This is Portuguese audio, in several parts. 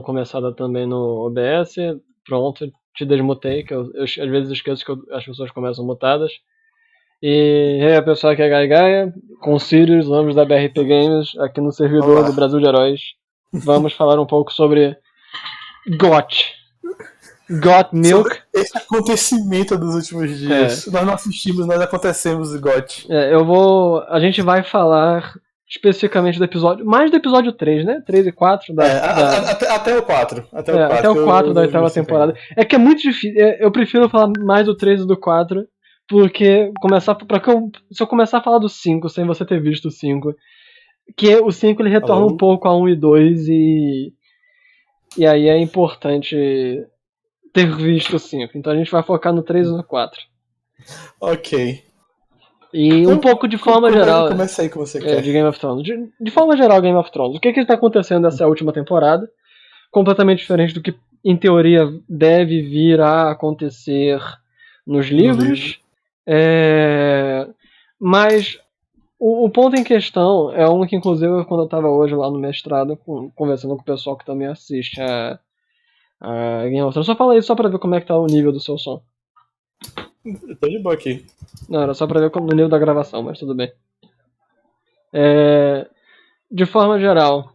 começada também no OBS. Pronto, te desmutei, que eu às vezes esqueço que as pessoas começam mutadas. E aí, pessoal, aqui é Gai Gaia, com o Sirius, vamos da BRP Games, aqui no servidor Olá. do Brasil de Heróis. Vamos falar um pouco sobre GOT Milk. Sobre esse acontecimento dos últimos dias. Nós não assistimos, nós acontecemos o GOT. A gente vai falar especificamente do episódio, mais do episódio 3, né? 3 e 4 até o 4. Até o 4 da oitava temporada. É que é muito difícil, eu prefiro falar mais do 3 e do 4, porque se eu começar a falar do 5 sem você ter visto o 5, que o 5 ele retorna um pouco a 1 e 2 e aí é importante ter visto o 5. Então a gente vai focar no 3 e no 4. Ok. E um pouco de forma geral. Começa aí como você quer. De Game of Thrones. De forma geral, Game of Thrones. O que está acontecendo nessa última temporada? Completamente diferente do que, em teoria, deve vir a acontecer nos livros. Mas o ponto em questão é um que, inclusive, quando eu estava hoje lá no mestrado, conversando com o pessoal que também assiste a Game of Thrones. Só fala isso só pra ver como é que tá o nível do seu som. Eu tô de boa aqui. Não, era só pra ver no nível da gravação, mas tudo bem. De forma geral,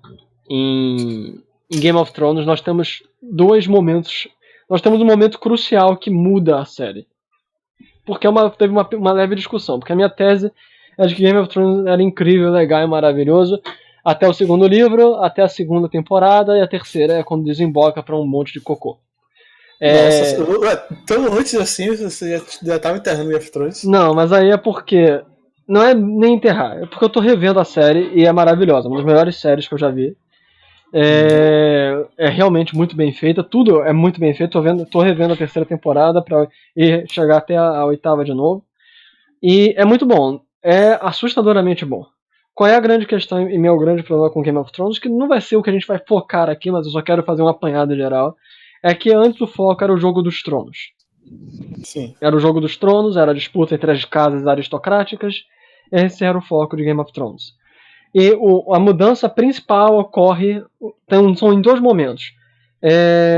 em Game of Thrones nós temos dois momentos. Nós temos um momento crucial que muda a série. Porque teve uma leve discussão. Porque a minha tese é de que Game of Thrones era incrível, legal e maravilhoso até o segundo livro, até a segunda temporada, e a terceira é quando desemboca pra um monte de cocô. Nossa, tão antes assim você já tava enterrando Game of Thrones? Não, mas aí é porque... Não é nem enterrar, é porque eu tô revendo a série e é maravilhosa. Uma das melhores séries que eu já vi. É realmente muito bem feita, tudo é muito bem feito. Tô revendo a terceira temporada pra ir chegar até a oitava de novo. E é muito bom, é assustadoramente bom. Qual é a grande questão e meu grande problema com Game of Thrones? Que não vai ser o que a gente vai focar aqui, mas eu só quero fazer uma apanhada geral. É que antes o foco era o Jogo dos Tronos. Sim. Era o Jogo dos Tronos, era a disputa entre as casas aristocráticas. Esse era o foco de Game of Thrones. E a mudança principal ocorre, são em dois momentos.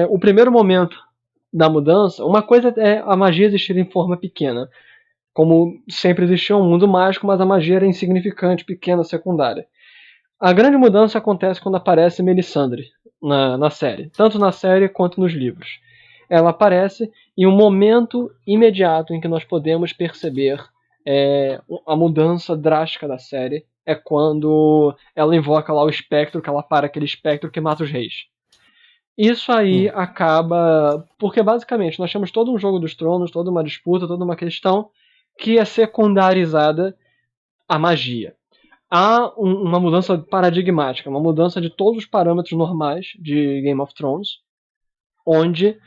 O primeiro momento da mudança, uma coisa é a magia existir em forma pequena. Como sempre existiu um mundo mágico, mas a magia era insignificante, pequena, secundária. A grande mudança acontece quando aparece Melisandre na série, tanto na série quanto nos livros. Ela aparece em um momento imediato em que nós podemos perceber a mudança drástica da série. É quando ela invoca lá o espectro, que ela para aquele espectro que mata os reis. Isso aí acaba... Porque basicamente nós temos todo um Jogo dos Tronos, toda uma disputa, toda uma questão que é secundarizada à magia. Há uma mudança paradigmática, uma mudança de todos os parâmetros normais de Game of Thrones, onde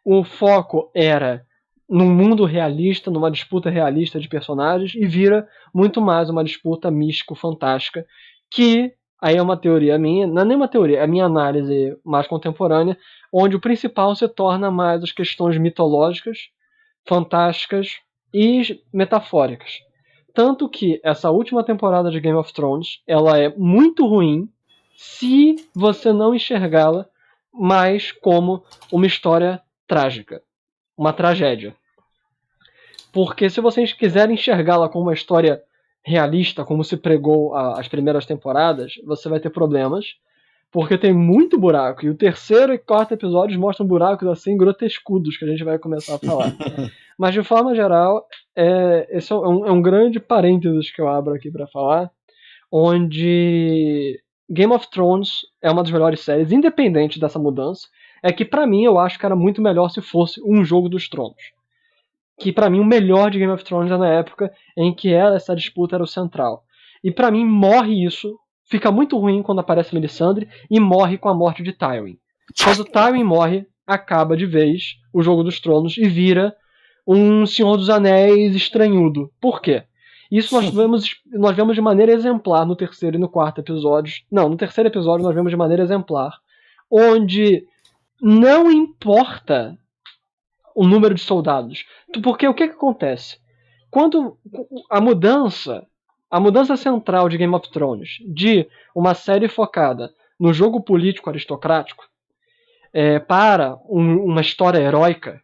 o foco era num mundo realista, numa disputa realista de personagens, e vira muito mais uma disputa místico-fantástica, que aí é uma teoria minha, não é nem uma teoria, é a minha análise mais contemporânea, onde o principal se torna mais as questões mitológicas, fantásticas e metafóricas. Tanto que essa última temporada de Game of Thrones, ela é muito ruim se você não enxergá-la mais como uma história trágica, uma tragédia. Porque se vocês quiserem enxergá-la como uma história realista, como se pregou as primeiras temporadas, você vai ter problemas, porque tem muito buraco. E o terceiro e quarto episódios mostram buracos assim grotescudos que a gente vai começar a falar. Mas de forma geral, esse é um grande parênteses que eu abro aqui para falar, onde Game of Thrones é uma das melhores séries, independente dessa mudança. É que pra mim eu acho que era muito melhor se fosse um Jogo dos Tronos. Que pra mim o melhor de Game of Thrones é na época em que essa disputa era o central. E pra mim morre isso, fica muito ruim quando aparece Melisandre e morre com a morte de Tywin. Quando Tywin morre, acaba de vez o Jogo dos Tronos e vira um Senhor dos Anéis estranhudo. Por quê? Isso nós vemos de maneira exemplar no terceiro e no quarto episódios. Não, no terceiro episódio nós vemos de maneira exemplar, onde não importa o número de soldados. Porque o que acontece? Quando a mudança central de Game of Thrones, de uma série focada no jogo político aristocrático, para uma história heróica,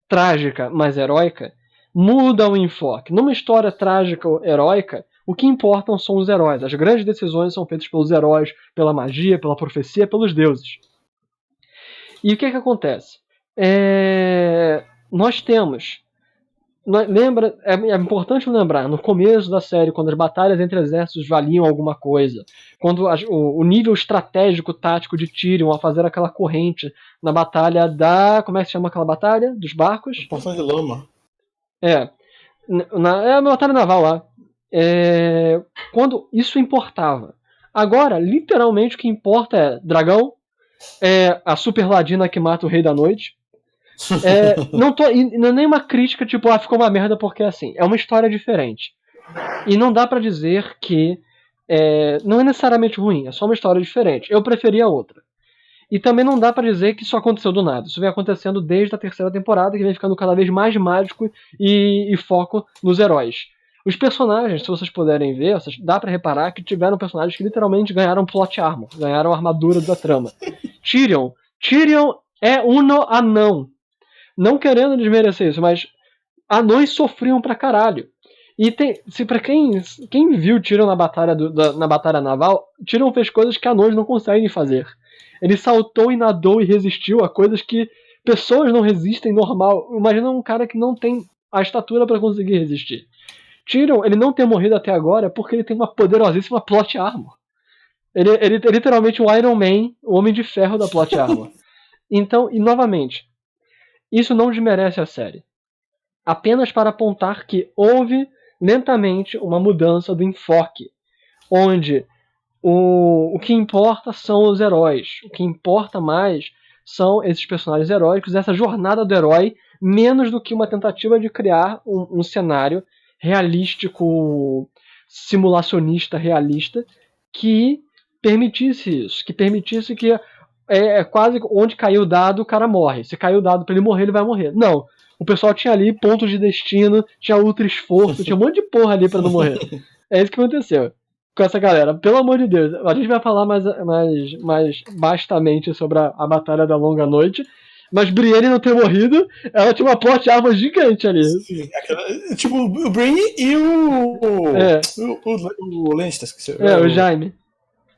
trágica, mas heróica, muda o enfoque. Numa história trágica ou heróica, o que importam são os heróis. As grandes decisões são feitas pelos heróis, pela magia, pela profecia, pelos deuses. E o que acontece? Nós temos... é importante lembrar, no começo da série, quando as batalhas entre exércitos valiam alguma coisa, quando o nível estratégico, tático de Tyrion a fazer aquela corrente na batalha da... Como é que se chama aquela batalha? Dos barcos? Porção de lama. É a batalha naval lá. Quando isso importava. Agora, literalmente, o que importa é dragão, a super ladina que mata o Rei da Noite. Não é nem uma crítica, tipo, ficou uma merda porque é assim. É uma história diferente. E não dá pra dizer que não é necessariamente ruim, é só uma história diferente. Eu preferia a outra. E também não dá pra dizer que isso aconteceu do nada. Isso vem acontecendo desde a terceira temporada, que vem ficando cada vez mais mágico e foco nos heróis. Os personagens, se vocês puderem ver, dá pra reparar que tiveram personagens que literalmente ganharam plot armor, ganharam armadura da trama. Tyrion é anão. Não querendo desmerecer isso, mas anões sofriam pra caralho. E pra quem viu Tyrion na batalha naval, Tyrion fez coisas que anões não conseguem fazer. Ele saltou e nadou e resistiu a coisas que pessoas não resistem normal. Imagina um cara que não tem a estatura pra conseguir resistir. Tyrion, ele não ter morrido até agora porque ele tem uma poderosíssima plot armor. Ele é literalmente um Iron Man, o Homem de Ferro da plot armor. Então, e novamente, isso não desmerece a série. Apenas para apontar que houve lentamente uma mudança do enfoque, onde o que importa são os heróis, o que importa mais são esses personagens heróicos, essa jornada do herói, menos do que uma tentativa de criar um cenário realístico, simulacionista realista, que permitisse isso, que permitisse que quase onde caiu o dado, o cara morre. Se caiu o dado pra ele morrer, ele vai morrer. Não. O pessoal tinha ali pontos de destino, tinha ultra esforço, tinha um monte de porra ali pra não morrer. É isso que aconteceu com essa galera. Pelo amor de Deus. A gente vai falar mais bastamente sobre a Batalha da Longa Noite. Mas Brienne não ter morrido, ela tinha uma plot armor gigante ali. Sim, tipo o Brienne e o Lannister, esqueci. O Jaime.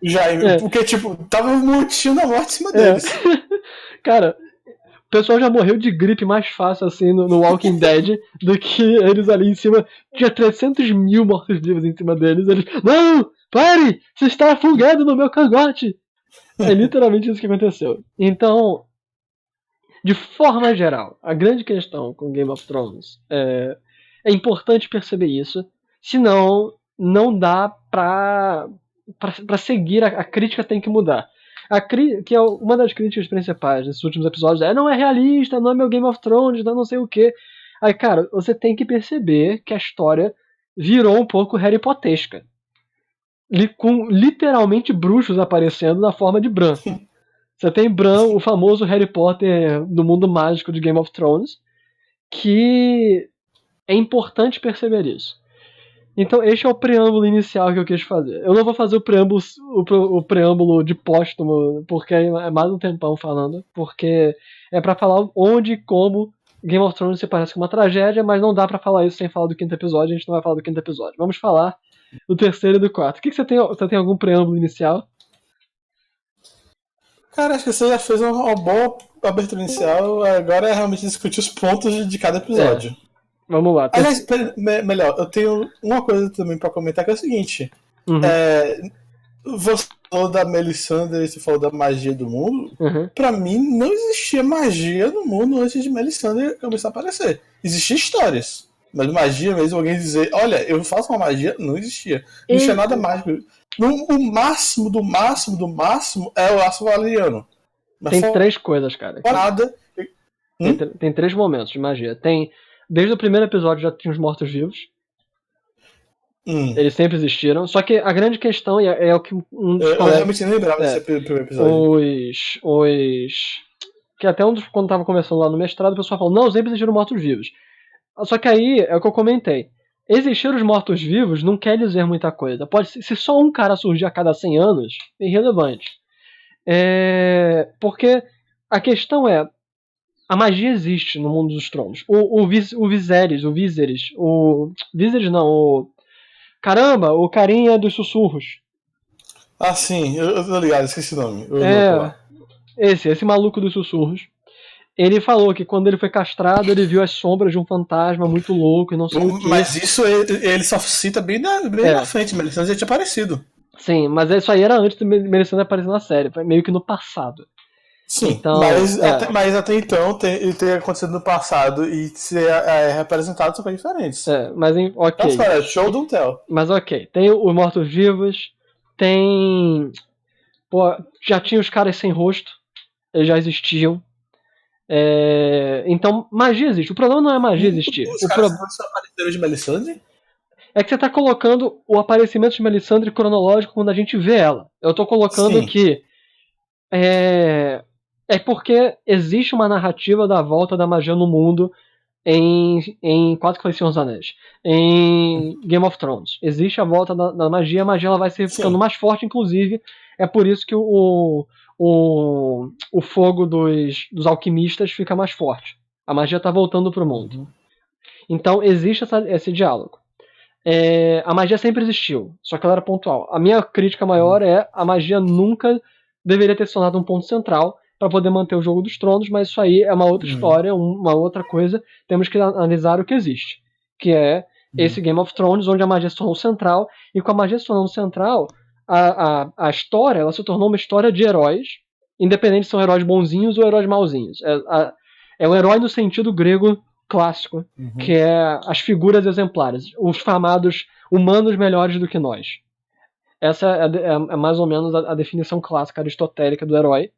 O Jaime, porque, tipo, tava mortinho na morte em cima deles. Cara, o pessoal já morreu de gripe mais fácil, assim, no Walking Dead, do que eles ali em cima. Tinha 300 mil mortos-vivos em cima deles. Eles, não! Pare! Você está afogado no meu cangote! É literalmente isso que aconteceu. Então, de forma geral, a grande questão com Game of Thrones é importante perceber isso, senão não dá pra seguir, a crítica tem que mudar. Que é uma das críticas principais nesses últimos episódios não é realista, não é meu Game of Thrones, não sei o que. Aí, cara, você tem que perceber que a história virou um pouco Harry Potesca. Com literalmente bruxos aparecendo na forma de Bran. Você tem Bran, o famoso Harry Potter do mundo mágico de Game of Thrones, que é importante perceber isso. Então este é o preâmbulo inicial que eu quis fazer. Eu não vou fazer o preâmbulo de póstumo, porque é mais um tempão falando, porque é pra falar onde e como Game of Thrones se parece com uma tragédia, mas não dá pra falar isso sem falar do quinto episódio, a gente não vai falar do quinto episódio. Vamos falar do terceiro e do quarto. O que você tem? Você tem algum preâmbulo inicial? Cara, acho que você já fez uma boa abertura inicial, agora é realmente discutir os pontos de cada episódio. Vamos lá. Aliás, melhor, eu tenho uma coisa também pra comentar, que é o seguinte. Uhum. Você falou da Melisandre, você falou da magia do mundo. Uhum. Pra mim, não existia magia no mundo antes de Melisandre começar a aparecer. Existiam histórias. Mas magia mesmo, alguém dizer, olha, eu faço uma magia, não existia. Não tinha nada mágico. O máximo do máximo do máximo é o Aço Valeriano. Tem 3 coisas, cara. Nada. Tem 3 momentos de magia. Desde o primeiro episódio já tinha os mortos-vivos. Eles sempre existiram. Só que a grande questão é o que um dos colegas... Eu realmente nem lembrava desse primeiro episódio. Que até quando tava começando lá no mestrado, o pessoal falou, não, sempre existiram mortos-vivos. Só que aí é o que eu comentei. Existir os mortos-vivos não quer dizer muita coisa. Se só um cara surgir a cada 100 anos, é irrelevante. Porque a questão é, a magia existe no mundo dos tronos. O Viserys, caramba, o carinha dos sussurros. Ah, sim, eu tô ligado, esqueci o nome. O louco É, lá. esse maluco dos sussurros. Ele falou que quando ele foi castrado, ele viu as sombras de um fantasma muito louco e não sei o quê. Mas isso ele só cita bem na frente, Melisandre já tinha aparecido. Sim, mas isso aí era antes do Melisandre aparecer na série, foi meio que no passado. Sim, Então, mas até então ele ter acontecido no passado e ser representado são coisas diferentes. Mas ok. Show don't tell. Mas ok, tem os mortos-vivos, tem... Pô, já tinha os caras sem rosto, eles já existiam. Então, magia existe. O problema não é magia existir. Os caras só apareceram de Melisandre? É que você tá colocando o aparecimento de Melisandre cronológico quando a gente vê ela. Eu tô colocando que é porque existe uma narrativa da volta da magia no mundo em quase que foi Senhor dos Anéis. Em Game of Thrones. Existe a volta da magia, a magia ela vai ser ficando mais forte, inclusive. É por isso que o fogo dos alquimistas fica mais forte. A magia tá voltando pro mundo. Então existe esse diálogo. A magia sempre existiu, só que ela era pontual. A minha crítica maior é a magia nunca deveria ter se tornado um ponto central para poder manter o Jogo dos Tronos, mas isso aí é uma outra história, uma outra coisa. Temos que analisar o que existe, que é esse Game of Thrones, onde a magia se tornou central, e com a magia se tornando central, a história ela se tornou uma história de heróis, independente se são heróis bonzinhos ou heróis mauzinhos. É um herói no sentido grego clássico, que é as figuras exemplares, os famados humanos melhores do que nós. Essa é mais ou menos a definição clássica aristotélica do herói,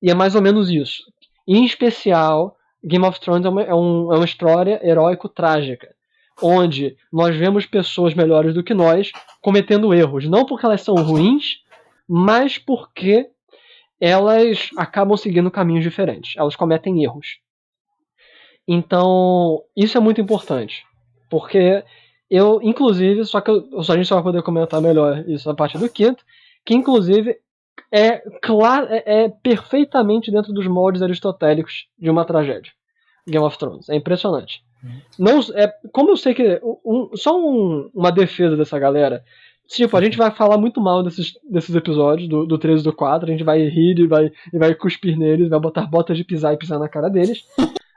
e é mais ou menos isso. Em especial, Game of Thrones é uma história heróico-trágica, onde nós vemos pessoas melhores do que nós cometendo erros, não porque elas são ruins, mas porque elas acabam seguindo caminhos diferentes, elas cometem erros. Então, isso é muito importante. Porque inclusive, a gente só vai poder comentar melhor isso a partir do quinto, que inclusive é perfeitamente dentro dos moldes aristotélicos de uma tragédia. Game of Thrones. É impressionante. Como eu sei que. Uma defesa dessa galera. Tipo, a gente vai falar muito mal desses episódios, do 13 e do 4, a gente vai rir e vai cuspir neles, vai botar botas de pisar e pisar na cara deles.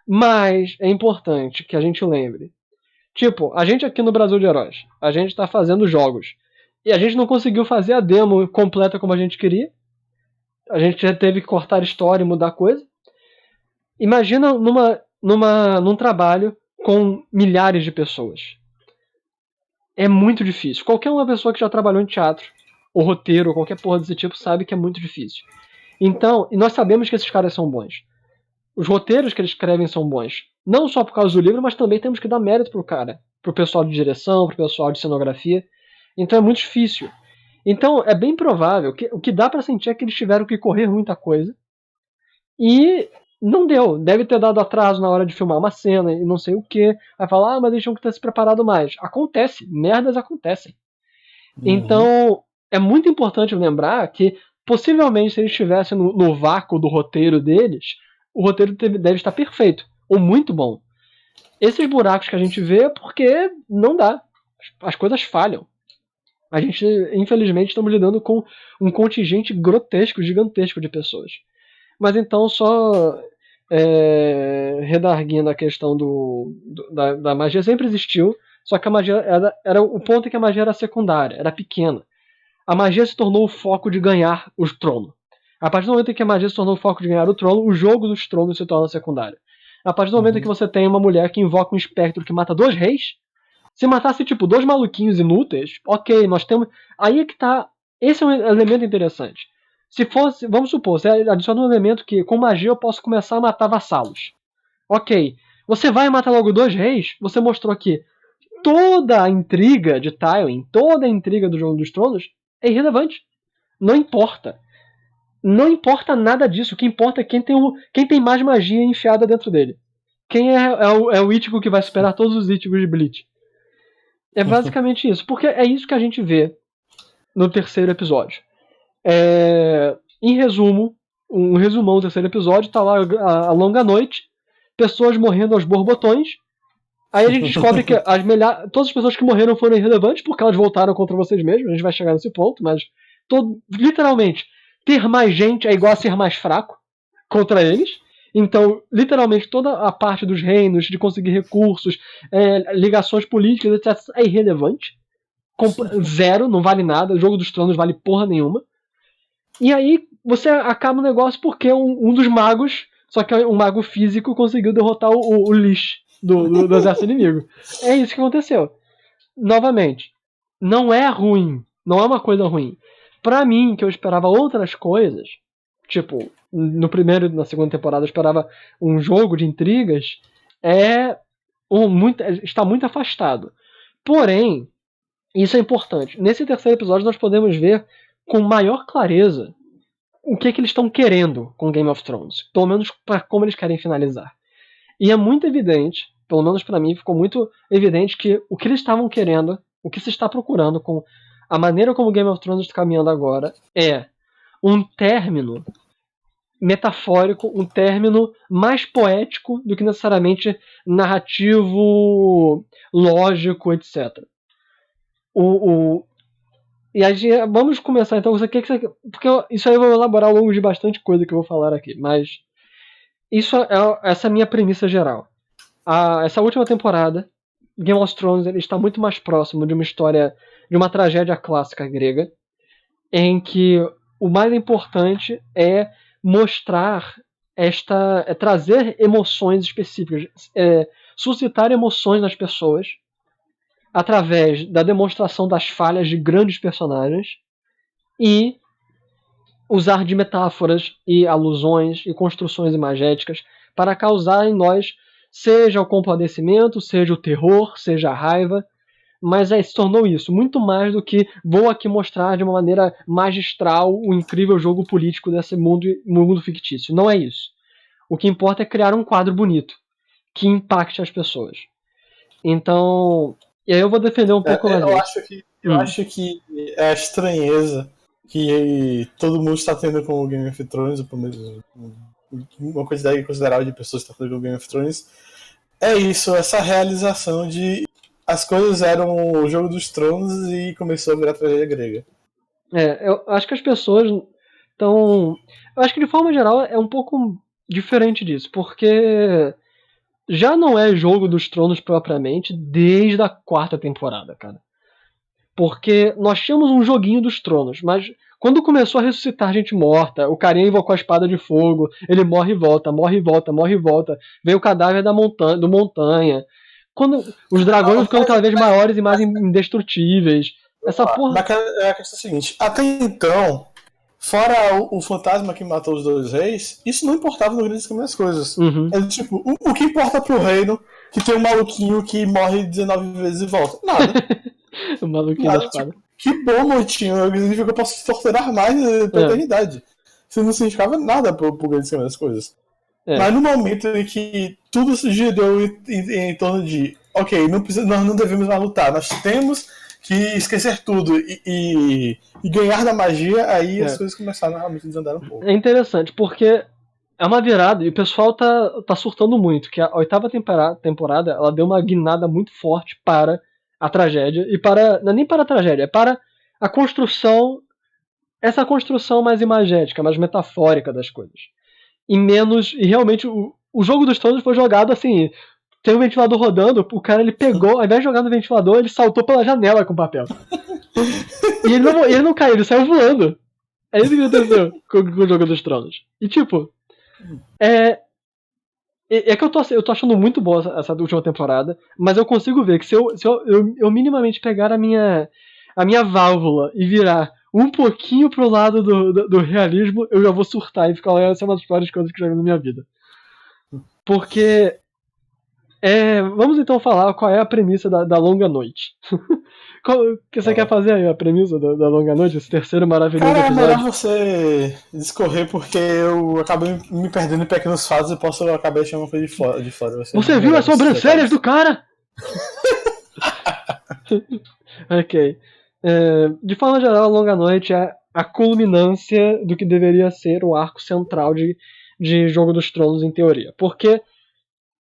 Mas é importante que a gente lembre. Tipo, a gente aqui no Brasil de Heróis, a gente tá fazendo jogos. E a gente não conseguiu fazer a demo completa como a gente queria. A gente já teve que cortar a história e mudar coisa. Imagina num trabalho com milhares de pessoas. É muito difícil. Qualquer uma pessoa que já trabalhou em teatro, ou roteiro, ou qualquer porra desse tipo, sabe que é muito difícil. Então, e nós sabemos que esses caras são bons. Os roteiros que eles escrevem são bons. Não só por causa do livro, mas também temos que dar mérito pro cara. Pro pessoal de direção, pro pessoal de cenografia. Então é muito difícil. Então é bem provável que o que dá pra sentir é que eles tiveram que correr muita coisa. E não deu. Deve ter dado atraso na hora de filmar uma cena e não sei o que. Vai falar, mas eles tinham que ter se preparado mais. Acontece. Merdas acontecem. Então é muito importante lembrar que possivelmente se eles estivessem no vácuo do roteiro deles, o roteiro deve estar perfeito, ou muito bom. Esses buracos que a gente vê é porque não dá. As coisas falham. A gente, infelizmente, estamos lidando com um contingente grotesco, gigantesco de pessoas. Mas então, só redarguindo a questão da magia, sempre existiu, só que a magia era o ponto é que a magia era secundária, era pequena. A magia se tornou o foco de ganhar o trono. A partir do momento em que a magia se tornou o foco de ganhar o trono, o jogo dos tronos se torna secundário. A partir do momento em que você tem uma mulher que invoca um espectro que mata 2 reis, se matasse, tipo, 2 maluquinhos inúteis, ok, nós temos... Aí é que tá... Esse é um elemento interessante. Se fosse, vamos supor, você adiciona um elemento que, com magia, eu posso começar a matar vassalos. Ok, você vai matar logo 2 reis, você mostrou que toda a intriga de Tywin, toda a intriga do Jogo dos Tronos é irrelevante. Não importa. Não importa nada disso. O que importa é quem tem mais magia enfiada dentro dele. Quem é o Ichigo que vai superar todos os Ichigos de Bleach. É basicamente isso. Porque é isso que a gente vê no terceiro episódio. Em resumo, um resumão do terceiro episódio, tá lá a longa noite, pessoas morrendo aos borbotões. Aí a gente descobre que todas as pessoas que morreram foram irrelevantes porque elas voltaram contra vocês mesmos. A gente vai chegar nesse ponto, mas literalmente, ter mais gente é igual a ser mais fraco contra eles. Então, literalmente, toda a parte dos reinos, de conseguir recursos, ligações políticas, etc., é irrelevante. Zero, não vale nada. O Jogo dos Tronos vale porra nenhuma. E aí, você acaba o negócio porque um dos magos, só que um mago físico, conseguiu derrotar o Lich do exército inimigo. É isso que aconteceu. Novamente, não é ruim. Não é uma coisa ruim. Pra mim, que eu esperava outras coisas, tipo, no primeiro e na segunda temporada eu esperava um jogo de intrigas, está muito afastado. Porém, isso é importante. Nesse terceiro episódio nós podemos ver com maior clareza o que eles estão querendo com Game of Thrones. Pelo menos para como eles querem finalizar. E é muito evidente, pelo menos para mim, ficou muito evidente que o que eles estavam querendo, o que se está procurando com a maneira como Game of Thrones está caminhando agora é um término metafórico, um término mais poético do que necessariamente narrativo, lógico, etc. E aí, vamos começar então. Porque isso aí eu vou elaborar ao longo de bastante coisa que eu vou falar aqui, mas essa é a minha premissa geral. Essa última temporada, Game of Thrones, ele está muito mais próximo de uma história, de uma tragédia clássica grega, em que o mais importante é mostrar trazer emoções específicas, suscitar emoções nas pessoas através da demonstração das falhas de grandes personagens e usar de metáforas e alusões e construções imagéticas para causar em nós seja o compadecimento, seja o terror, seja a raiva, mas se tornou isso, muito mais do que vou aqui mostrar de uma maneira magistral o incrível jogo político desse mundo fictício. Não é isso. O que importa é criar um quadro bonito, que impacte as pessoas. Então, e aí eu vou defender um pouco mais. Eu acho que é a estranheza que todo mundo está tendo com o Game of Thrones, uma quantidade considerável de pessoas está tendo com o Game of Thrones, é isso, essa realização de as coisas eram o Jogo dos Tronos e começou a virar tragédia grega. Eu acho que as pessoas estão... Eu acho que de forma geral é um pouco diferente disso, porque já não é Jogo dos Tronos propriamente desde a 4ª temporada, cara. Porque nós tínhamos um joguinho dos tronos, mas quando começou a ressuscitar gente morta, o carinha invocou a espada de fogo, ele morre e volta, morre e volta, morre e volta, veio o cadáver do montanha. Quando os dragões vão ficando cada vez maiores e mais indestrutíveis. Essa porra... Mas a questão é a seguinte, até então, fora o fantasma que matou os 2 reis, isso não importava no grande esquema das coisas. Uhum. É tipo, o que importa pro reino que tem um maluquinho que morre 19 vezes e volta? Nada. O maluquinho da espada. Tipo, que bom, Moitinho. Significa que eu posso torturar mais pela eternidade. Isso não significava nada pro grande esquema das coisas. Mas no momento em que tudo se girou em torno de ok, nós não devemos mais lutar, nós temos que esquecer tudo e ganhar da magia, aí as coisas começaram a realmente desandar um pouco. É interessante, porque é uma virada e o pessoal tá surtando muito, que a 8ª temporada ela deu uma guinada muito forte para a tragédia, e não é nem para a tragédia, é para a construção, essa construção mais imagética, mais metafórica das coisas. E realmente o Jogo dos Tronos foi jogado assim, tem um ventilador rodando, o cara ele pegou, ao invés de jogar no ventilador, ele saltou pela janela com o papel. E ele não caiu, ele saiu voando. É isso que aconteceu com o Jogo dos Tronos. E tipo, é que eu tô achando muito boa essa última temporada, mas eu consigo ver que se eu minimamente pegar a minha válvula e virar um pouquinho pro lado do realismo, eu já vou surtar e ficar olhando, essa é uma das piores coisas que eu já vi na minha vida. Porque vamos então falar qual é a premissa da Longa Noite. O que você quer fazer aí, a premissa da Longa Noite, esse terceiro maravilhoso episódio? É melhor você discorrer, porque eu acabei me perdendo em pequenos fatos e posso acabar deixando uma coisa de fora. Você viu as sobrancelhas do cara? Ok. De forma geral, a Longa Noite é a culminância do que deveria ser o arco central de Jogo dos Tronos, em teoria. Porque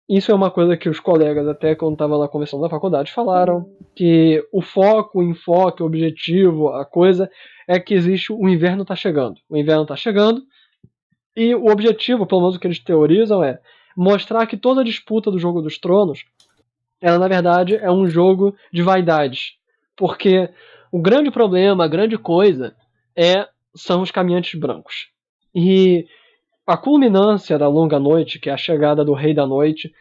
isso é uma coisa que os colegas, até quando estavam lá conversando na faculdade, falaram, que o foco, o enfoque, o objetivo, a coisa é que existe o inverno está chegando. O inverno está chegando e o objetivo, pelo menos o que eles teorizam, é mostrar que toda a disputa do Jogo dos Tronos, ela na verdade é um jogo de vaidades. Porque o grande problema, a grande coisa, são os caminhantes brancos. E a culminância da Longa Noite, que é a chegada do Rei da Noite,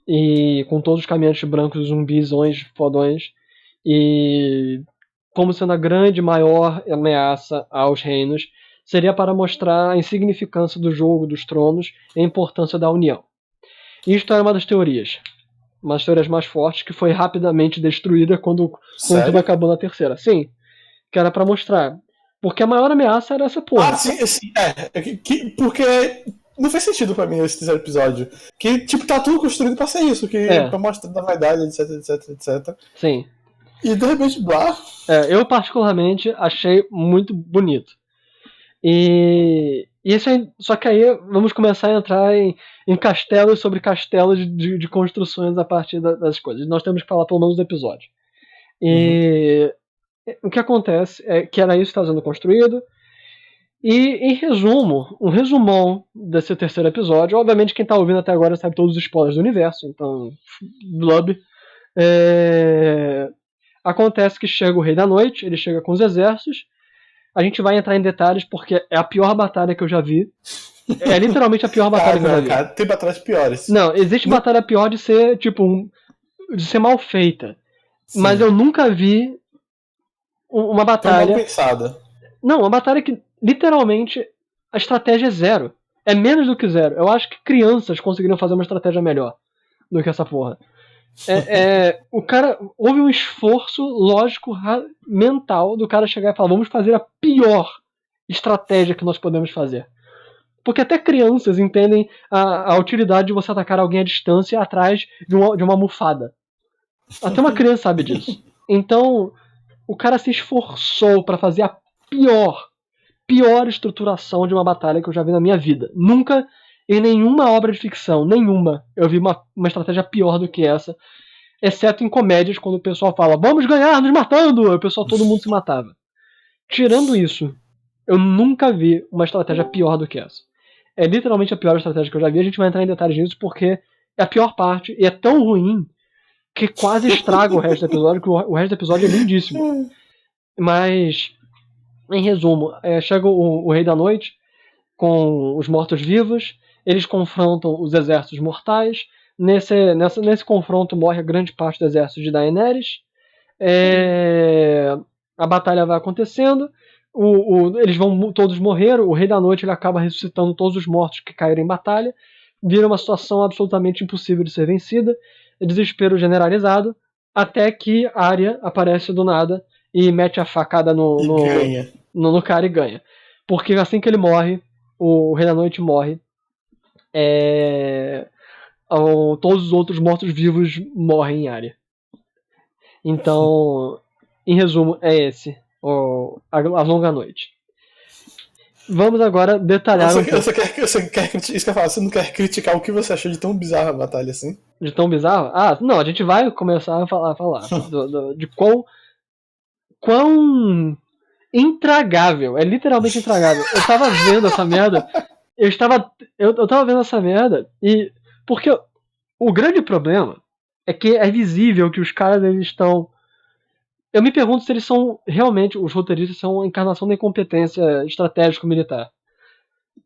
e com todos os caminhantes brancos, zumbizões, fodões, e como sendo a grande, maior ameaça aos reinos, seria para mostrar a insignificância do Jogo dos Tronos e a importância da união. Isto era uma das teorias. Uma das teorias mais fortes, que foi rapidamente destruída quando tudo acabou na terceira. Sim, que era para mostrar. Porque a maior ameaça era essa porra. Ah, sim. Porque não fez sentido pra mim esse terceiro episódio. Que, tipo, tá tudo construído pra ser isso. Pra mostrar da verdade, etc. Sim. E de repente, blá. Eu particularmente achei muito bonito. E isso aí, só que aí vamos começar a entrar em castelos sobre castelos de construções a partir das coisas. Nós temos que falar pelo menos do episódio. E o que acontece é que era isso que estava sendo construído. E, em resumo, um resumão desse terceiro episódio. Obviamente, quem está ouvindo até agora sabe todos os spoilers do universo, então, blub. Acontece que chega o Rei da Noite, ele chega com os exércitos. A gente vai entrar em detalhes porque é a pior batalha que eu já vi. É literalmente a pior batalha que eu já vi. Cara, tem batalhas piores. Não, existe batalha pior de ser, tipo, de ser mal feita. Sim. Mas eu nunca vi uma batalha... Tão mal pensada. Não, uma batalha que, literalmente, a estratégia é zero. É menos do que zero. Eu acho que crianças conseguiriam fazer uma estratégia melhor do que essa porra. O cara... Houve um esforço lógico, mental, do cara chegar e falar: vamos fazer a pior estratégia que nós podemos fazer. Porque até crianças entendem a utilidade de você atacar alguém à distância atrás de uma almofada. Até uma criança sabe disso. Então, o cara se esforçou para fazer a pior estruturação de uma batalha que eu já vi na minha vida. Nunca, em nenhuma obra de ficção, nenhuma, eu vi uma estratégia pior do que essa. Exceto em comédias, quando o pessoal fala: vamos ganhar nos matando! O pessoal, todo mundo se matava. Tirando isso, eu nunca vi uma estratégia pior do que essa. É literalmente a pior estratégia que eu já vi. A gente vai entrar em detalhes nisso porque é a pior parte e é tão ruim que quase estraga o resto do episódio, que o resto do episódio é lindíssimo. Mas, em resumo, chega o Rei da Noite com os mortos-vivos, eles confrontam os exércitos mortais. Nesse confronto morre a grande parte do exército de Daenerys. A batalha vai acontecendo. Eles vão todos morrer. O Rei da Noite ele acaba ressuscitando todos os mortos que caíram em batalha. Vira uma situação absolutamente impossível de ser vencida. Desespero generalizado. Até que Arya aparece do nada e mete a facada no cara e ganha. Porque assim que ele morre, o Rei da Noite morre. Todos os outros mortos-vivos morrem em Arya. Então, em resumo, é esse. A Longa Noite. Vamos agora detalhar isso que eu falo, você não quer criticar o que você achou de tão bizarra a batalha assim? De tão bizarro? Não, a gente vai começar a falar de quão intragável, é literalmente intragável. Eu tava vendo essa merda, eu tava vendo essa merda, e porque o grande problema é que é visível que os caras eles estão... Eu me pergunto se eles são realmente, os roteiristas são a encarnação da incompetência estratégico-militar.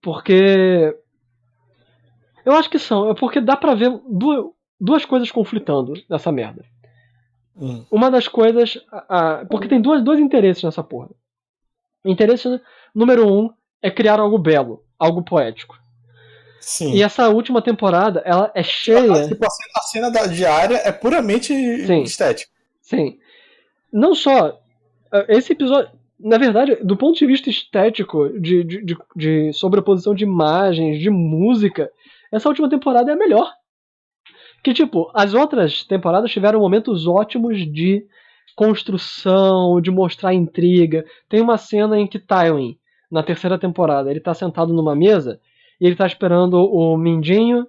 Porque... eu acho que são. É porque dá pra ver duas coisas conflitando nessa merda. Uma das coisas... porque tem dois interesses nessa porra. O interesse número 1 é criar algo belo, algo poético. Sim. E essa última temporada, ela é cheia... Tipo, a cena da diária é puramente estética. Sim. Não só, esse episódio, na verdade, do ponto de vista estético, de sobreposição de imagens, de música, essa última temporada é a melhor. Que, tipo, as outras temporadas tiveram momentos ótimos de construção, de mostrar intriga. Tem uma cena em que Tywin, na terceira temporada, ele tá sentado numa mesa e ele tá esperando o Mindinho,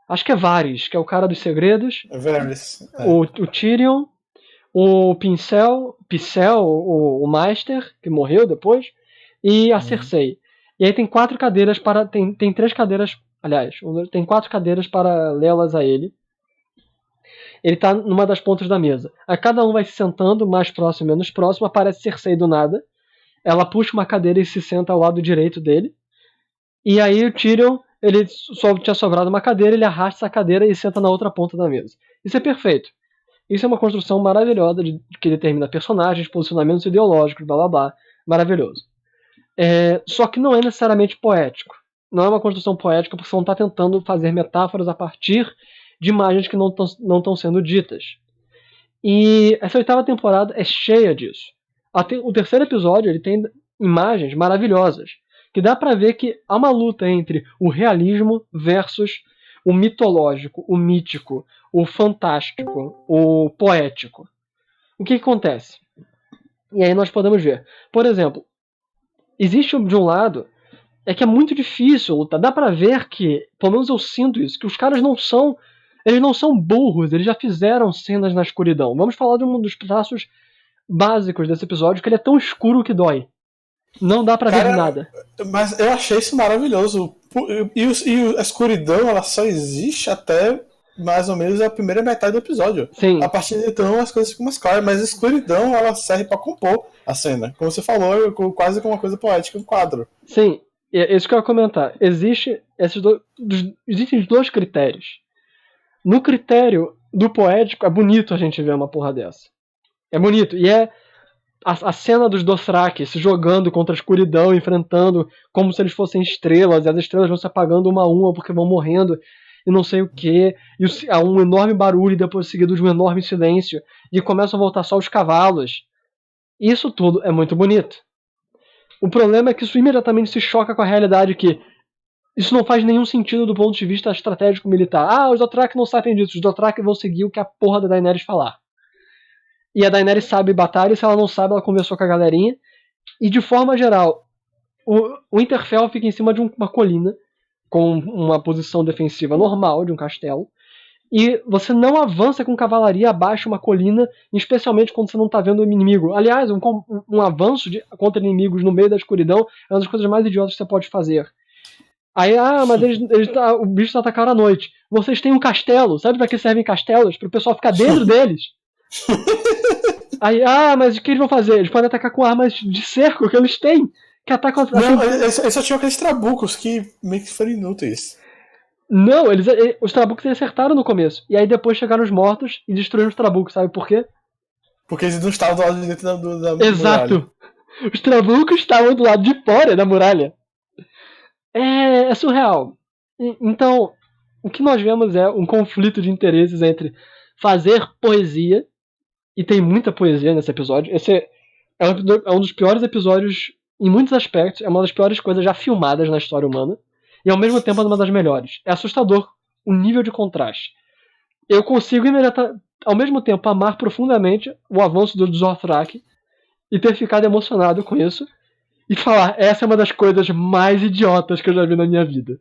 acho que é Varys, que é o cara dos segredos, Varys. o Tyrion, o Pincel, o Maester, que morreu depois, e a Cersei. E aí tem 4 cadeiras para... Tem 3 cadeiras... Aliás, tem 4 cadeiras paralelas a ele. Ele tá numa das pontas da mesa. Aí cada um vai se sentando, mais próximo, menos próximo. Aparece Cersei do nada. Ela puxa uma cadeira e se senta ao lado direito dele. E aí o Tyrion, ele só tinha sobrado uma cadeira, ele arrasta essa cadeira e senta na outra ponta da mesa. Isso é perfeito. Isso é uma construção maravilhosa que determina personagens, posicionamentos ideológicos, blá blá blá. Maravilhoso. Só que não é necessariamente poético. Não é uma construção poética porque você não está tentando fazer metáforas a partir de imagens que não estão sendo ditas. E essa 8ª temporada é cheia disso. O terceiro episódio ele tem imagens maravilhosas, que dá pra ver que há uma luta entre o realismo versus o mitológico, o mítico, o fantástico, o poético. O que acontece? E aí nós podemos ver. Por exemplo, existe de um lado que é muito difícil lutar. Dá pra ver que, pelo menos eu sinto isso, que os caras não são burros, eles já fizeram cenas na escuridão. Vamos falar de um dos traços básicos desse episódio, que ele é tão escuro que dói. Não dá pra ver nada. Mas eu achei isso maravilhoso. E a escuridão, ela só existe até mais ou menos a primeira metade do episódio. Sim. A partir de então as coisas ficam mais claras, mas a escuridão, ela serve pra compor a cena. Como você falou, quase como uma coisa poética, um quadro. Sim, é isso que eu ia comentar. Existem 2 critérios. No critério do poético, é bonito a gente ver uma porra dessa. É bonito. E é a cena dos Dothraki se jogando contra a escuridão, enfrentando como se eles fossem estrelas, e as estrelas vão se apagando uma a uma porque vão morrendo, e não sei o que. E há um enorme barulho, e depois seguido de um enorme silêncio, e começam a voltar só os cavalos. Isso tudo é muito bonito. O problema é que isso imediatamente se choca com a realidade que isso não faz nenhum sentido do ponto de vista estratégico militar. Os Dothraki não sabem disso. Os Dothraki vão seguir o que a porra da Daenerys falar. E a Daenerys sabe batalha, e se ela não sabe, ela conversou com a galerinha. E de forma geral, o Winterfell fica em cima de uma colina, com uma posição defensiva normal de um castelo. E você não avança com cavalaria abaixo uma colina, especialmente quando você não está vendo o inimigo. Aliás, um avanço contra inimigos no meio da escuridão é uma das coisas mais idiotas que você pode fazer. Aí, mas o bicho tá atacando à noite. Vocês têm um castelo. Sabe pra que servem castelos? Para o pessoal ficar dentro deles. Aí, mas o que eles vão fazer? Eles podem atacar com armas de cerco que eles têm. Que atacam... Não, eles só tinham aqueles trabucos que meio que foram inúteis. Não, os trabucos eles acertaram no começo. E aí depois chegaram os mortos e destruíram os trabucos. Sabe por quê? Porque eles não estavam do lado de dentro da Exato. muralha. Os trabucos estavam do lado de fora da muralha. É surreal. Então, o que nós vemos é um conflito de interesses entre fazer poesia, e tem muita poesia nesse episódio. Esse é um dos piores episódios em muitos aspectos, é uma das piores coisas já filmadas na história humana, e ao mesmo tempo é uma das melhores. É assustador o nível de contraste. Eu consigo ao mesmo tempo amar profundamente o avanço do Dothraki e ter ficado emocionado com isso, e falar, essa é uma das coisas mais idiotas que eu já vi na minha vida.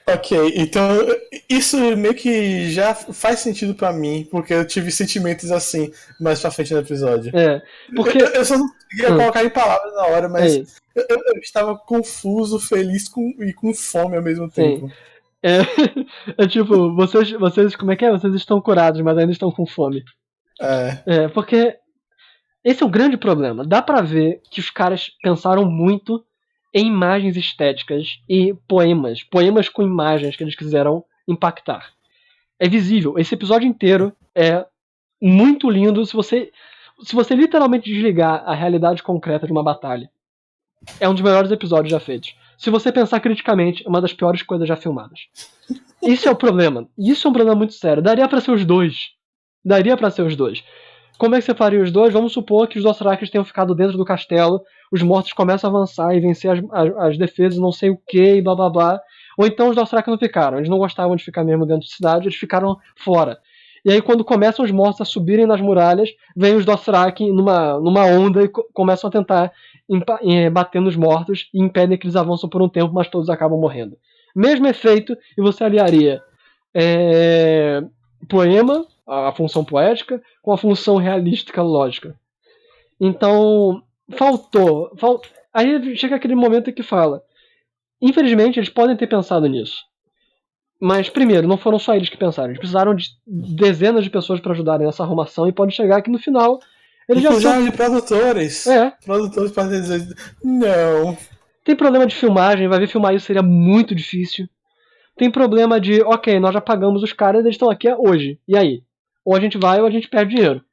Ok, então isso meio que já faz sentido pra mim, porque eu tive sentimentos assim mais pra frente no episódio. Porque... Eu só não conseguia colocar em palavras na hora, mas eu estava confuso, feliz e com fome ao mesmo tempo. Tipo, vocês, como é que é? Vocês estão curados, mas ainda estão com fome. Porque esse é o grande problema. Dá pra ver que os caras pensaram muito em imagens estéticas e poemas com imagens que eles quiseram impactar. É visível. Esse episódio inteiro é muito lindo se você literalmente desligar a realidade concreta de uma batalha. É um dos melhores episódios já feitos. Se você pensar criticamente, é uma das piores coisas já filmadas. Isso é o problema. Isso é um problema muito sério. Daria pra ser os dois. Como é que você faria os dois? Vamos supor que os Dothraki tenham ficado dentro do castelo, os mortos começam a avançar e vencer as defesas, não sei o que, e blá blá blá. Ou então os Dothraki não ficaram, eles não gostavam de ficar mesmo dentro da cidade, eles ficaram fora. E aí quando começam os mortos a subirem nas muralhas, vem os Dothraki numa onda e começam a tentar bater nos mortos e impedem que eles avançam por um tempo, mas todos acabam morrendo. Mesmo efeito, e você aliaria poema, a função poética, com a função realística lógica. Então, faltou. Aí chega aquele momento que fala, infelizmente eles podem ter pensado nisso. Mas, primeiro, não foram só eles que pensaram. Eles precisaram de dezenas de pessoas para ajudarem nessa arrumação e pode chegar que no final eles já são... de produtores. Produtores podem dizer, não. Tem problema de filmagem, vai ver filmar isso seria muito difícil. Tem problema de, ok, nós já pagamos os caras, eles estão aqui hoje. E aí? Ou a gente vai ou a gente perde dinheiro.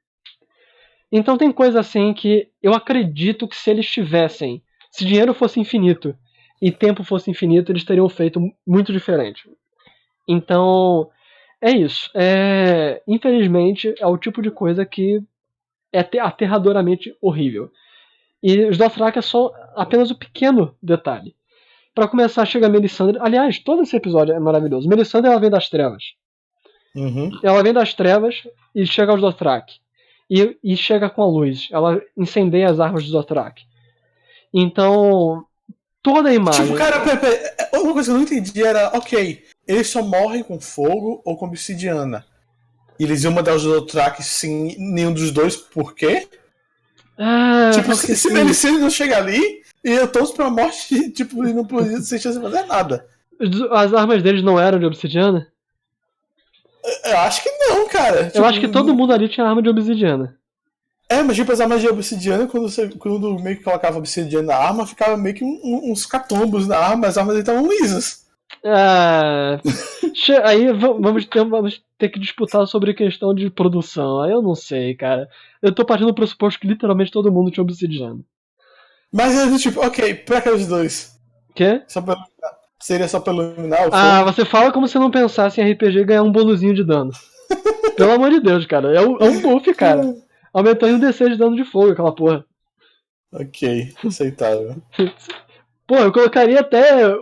Então tem coisa assim que eu acredito que se eles tivessem, se dinheiro fosse infinito e tempo fosse infinito, eles teriam feito muito diferente. Então, é isso. Infelizmente, é o tipo de coisa que é aterradoramente horrível. E os Dothraki é só apenas o pequeno detalhe. Pra começar, chega a Melisandre. Aliás, todo esse episódio é maravilhoso. Melisandre, ela vem das trevas. Uhum. Ela vem das trevas e chega aos Dothraki. E chega com a luz. Ela incendeia as armas dos Dothraki. Então, toda a imagem... Tipo, cara, uma coisa que eu não entendi era, ok, eles só morrem com fogo ou com obsidiana. E eles iam mandar os Dothraki sem nenhum dos dois, por quê? Tipo, se Melisandre não chega ali, e eu torço pra morte, tipo, e não podia sem chance de fazer nada. As armas deles não eram de obsidiana? Eu acho que não, cara. Eu acho que todo mundo ali tinha arma de obsidiana. Mas tipo, as armas de obsidiana, quando meio que colocava obsidiana na arma, ficava meio que uns catombos na arma, as armas estavam lisas. Aí vamos ter que disputar sobre a questão de produção. Aí eu não sei, cara. Eu tô partindo do pressuposto que literalmente todo mundo tinha obsidiana. Mas tipo, ok, pra aqueles dois. Quê? Seria só pra iluminar o fogo? Você fala como se não pensasse em RPG ganhar um bônusinho de dano. Pelo amor de Deus, cara. É um buff, cara. Aumentou em um DC de dano de fogo, aquela porra. Ok, aceitável. Pô, eu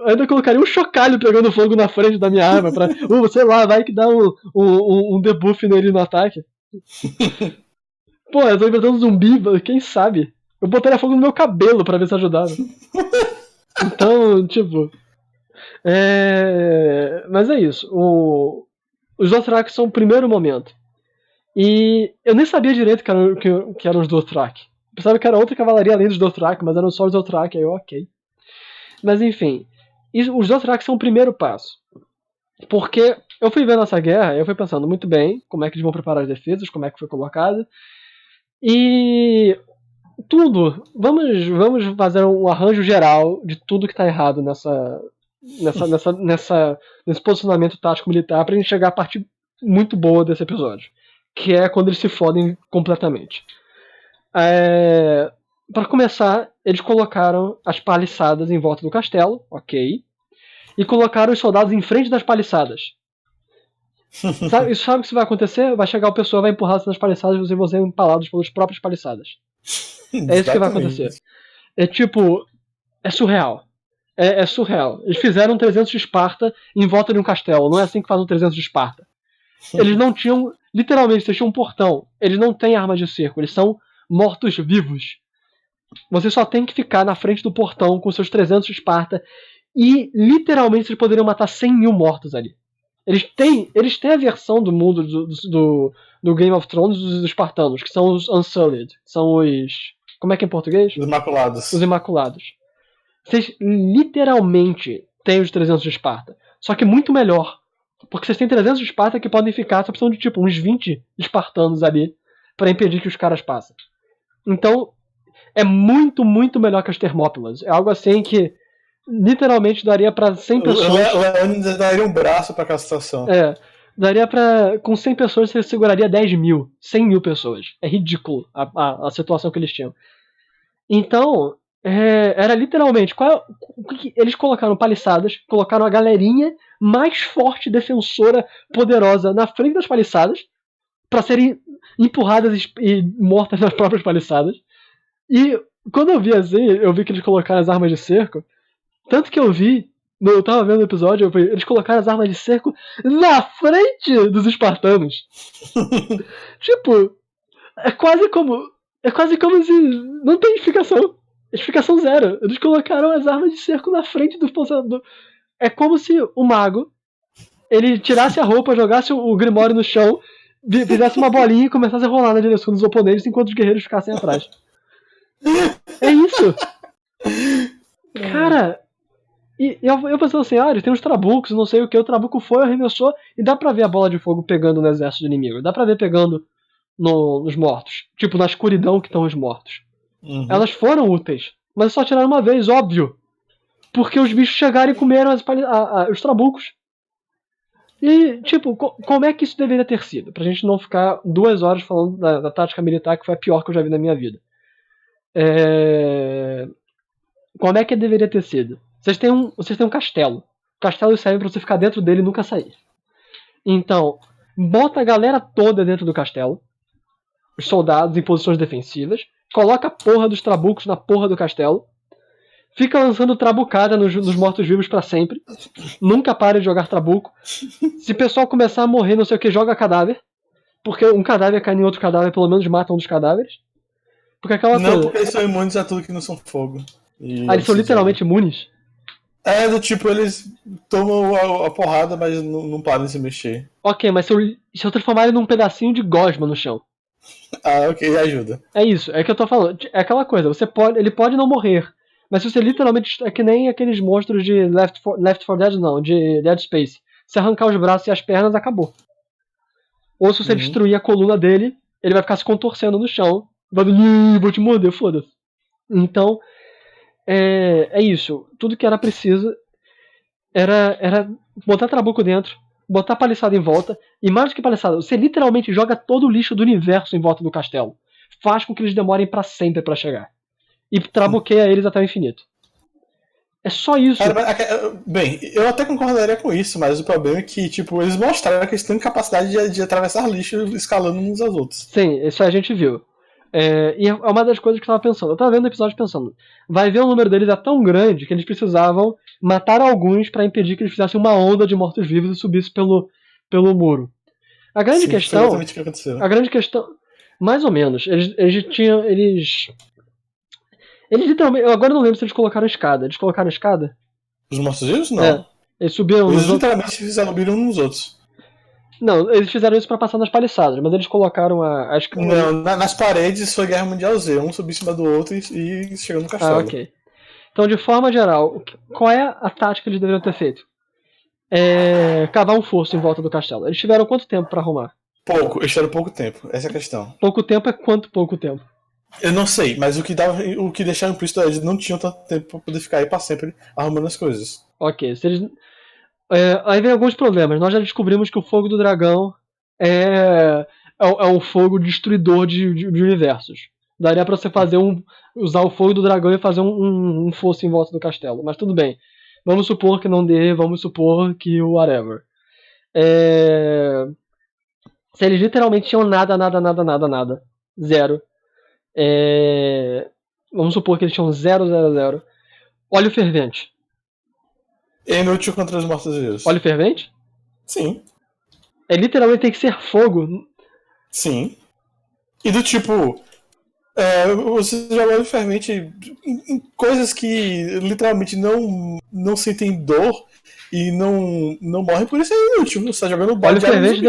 ainda colocaria um chocalho pegando fogo na frente da minha arma pra, sei lá, vai que dá um debuff nele no ataque. Pô, eu tô inventando zumbi, quem sabe? Eu botaria fogo no meu cabelo pra ver se ajudava. Então, tipo... Mas é isso. Os Dothraki são o primeiro momento. E eu nem sabia direito que eram os Dothraki. Eu pensava que era outra cavalaria além dos Dothraki, mas eram só os Dothraki, aí ok. Mas enfim, os Dothraki são o primeiro passo. Porque eu fui vendo essa guerra, eu fui pensando muito bem como é que eles vão preparar as defesas, como é que foi colocada. E tudo, vamos fazer um arranjo geral de tudo que tá errado nesse posicionamento tático militar pra gente chegar à parte muito boa desse episódio. Que é quando eles se fodem completamente. Para começar, eles colocaram as paliçadas em volta do castelo, ok. E colocaram os soldados em frente das paliçadas. Sabe o que vai acontecer? Vai chegar o pessoal, vai empurrar-se nas paliçadas e vocês vão ser empalados pelas próprias paliçadas. É isso que vai acontecer. É surreal. É surreal. Eles fizeram 300 de Esparta em volta de um castelo. Não é assim que faz um 300 de Esparta. Eles não tinham... Literalmente, eles tinham um portão. Eles não têm arma de cerco. Eles são mortos-vivos. Você só tem que ficar na frente do portão com seus 300 de Esparta. E, literalmente, vocês poderiam matar 100 mil mortos ali. Eles têm a versão do mundo do Game of Thrones dos espartanos, que são os Unsullied. São os... Como é que é em português? Os Imaculados. Os Imaculados. Vocês literalmente têm os 300 de Esparta. Só que muito melhor. Porque vocês têm 300 de Esparta que podem ficar, só precisam de tipo uns 20 espartanos ali pra impedir que os caras passem. Então, é muito, muito melhor que as Termópilas. É algo assim que literalmente daria pra 100 pessoas... O Leônidas daria um braço pra aquela situação. Daria pra... Com 100 pessoas você seguraria 10 mil, 100 mil pessoas. É ridículo a situação que eles tinham. Então... era literalmente... Eles colocaram paliçadas, colocaram a galerinha mais forte, defensora, poderosa na frente das paliçadas pra serem empurradas e mortas nas próprias paliçadas. E quando eu vi assim, eu vi que eles colocaram as armas de cerco. Tanto que eu vi Eu tava vendo o episódio, eles colocaram as armas de cerco na frente dos espartanos. Tipo, é quase como se não tem explicação. Explicação zero. Eles colocaram as armas de cerco na frente dos pensadores. É como se o mago ele tirasse a roupa, jogasse o Grimório no chão, fizesse uma bolinha e começasse a rolar na direção dos oponentes enquanto os guerreiros ficassem atrás. É isso! Cara, e eu pensando assim, eles tem uns trabucos, não sei o que, o trabuco foi, arremessou, e dá pra ver a bola de fogo pegando no exército inimigo, dá pra ver pegando nos mortos, tipo na escuridão que estão os mortos. Uhum. Elas foram úteis, mas só tiraram uma vez, óbvio, porque os bichos chegaram e comeram os trabucos. E, tipo, como é que isso deveria ter sido? Pra gente não ficar 2 horas falando da tática militar, que foi a pior que eu já vi na minha vida. Como é que deveria ter sido? Vocês têm um castelo. O castelo serve pra você ficar dentro dele e nunca sair. Então, bota a galera toda dentro do castelo. Os soldados em posições defensivas. Coloca a porra dos trabucos na porra do castelo. Fica lançando trabucada nos mortos-vivos pra sempre. Nunca pare de jogar trabuco. Se o pessoal começar a morrer, não sei o que, joga cadáver. Porque um cadáver cai em outro cadáver, pelo menos mata um dos cadáveres. Porque aquela Não, coisa... porque eles são imunes a tudo que não são fogo. eles são literalmente imunes? Do tipo, eles tomam a porrada, mas não param de se mexer. Ok, mas se eu transformar ele num pedacinho de gosma no chão. Ok, ajuda. É isso, é que eu tô falando. É aquela coisa, ele pode não morrer. Mas se você literalmente. É que nem aqueles monstros de Left 4 Dead, não, de Dead Space. Se arrancar os braços e as pernas, acabou. Ou se você destruir a coluna dele, ele vai ficar se contorcendo no chão. Vai vou te morder, foda-se. Então, é isso. Tudo que era preciso era botar trabuco dentro, botar paliçada em volta, e mais do que paliçada, você literalmente joga todo o lixo do universo em volta do castelo. Faz com que eles demorem pra sempre pra chegar. E trabuqueia eles até o infinito. É só isso. Bem, eu até concordaria com isso, mas o problema é que, tipo, eles mostraram que eles têm capacidade de atravessar lixo escalando uns aos outros. Sim, isso a gente viu. E é uma das coisas que eu tava pensando. Eu tava vendo o episódio pensando, vai ver o número deles é tão grande que eles precisavam matar alguns pra impedir que eles fizessem uma onda de mortos-vivos e subissem pelo muro. A grande questão... Foi exatamente o que aconteceu. A grande questão... Mais ou menos. Eles literalmente... Eu agora não lembro se eles colocaram escada. Eles colocaram escada? Os mortos-vivos? Não. Eles subiram... Eles literalmente subiram uns nos outros. Não, eles fizeram isso pra passar nas paliçadas, mas eles colocaram as... Não, nas paredes foi Guerra Mundial Z. Um subia em cima do outro e chegou no castelo. Ok. Então, de forma geral, qual é a tática que eles deveriam ter feito? Cavar um fosso em volta do castelo. Eles tiveram quanto tempo pra arrumar? Pouco, eles tiveram pouco tempo. Essa é a questão. Pouco tempo é quanto pouco tempo? Eu não sei, mas o que deixaram implícito é que eles não tinham tanto tempo pra poder ficar aí pra sempre arrumando as coisas. Ok, se eles... aí vem alguns problemas. Nós já descobrimos que o fogo do dragão é um fogo destruidor de universos. Daria pra você usar o fogo do dragão e fazer um fosso em volta do castelo. Mas tudo bem. Vamos supor que não dê, vamos supor que whatever. Se eles literalmente tinham nada. Zero. Vamos supor que eles tinham 0. Óleo fervente. É inútil contra os mortos-vivos. Óleo fervente? Sim. Literalmente tem que ser fogo. Sim. E do tipo... você joga óleo fervente em coisas que literalmente não sentem dor e não morrem, por isso é inútil. Você tá jogando óleo fervente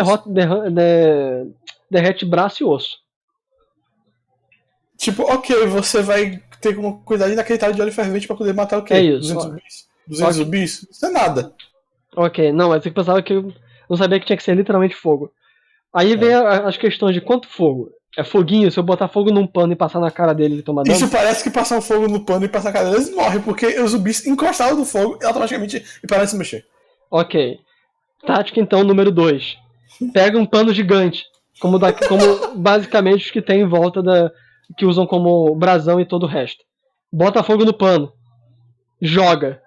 derrete braço e osso. Tipo, ok, você vai ter como cuidado daquele tal de óleo fervente pra poder matar o quê? É isso. 200 zumbis? 200 zumbis? Isso é nada. Ok, não, mas eu pensava que eu não sabia que tinha que ser literalmente fogo. Aí vem as questões de quanto fogo. É foguinho, se eu botar fogo num pano e passar na cara dele, ele toma dano? Isso parece que passar um fogo no pano e passar na cara deles morre, porque os zumbis encostaram no fogo e automaticamente param de se mexer. Ok. Tática então número 2. Pega um pano gigante, como basicamente os que tem em volta que usam como brasão e todo o resto. Bota fogo no pano. Joga.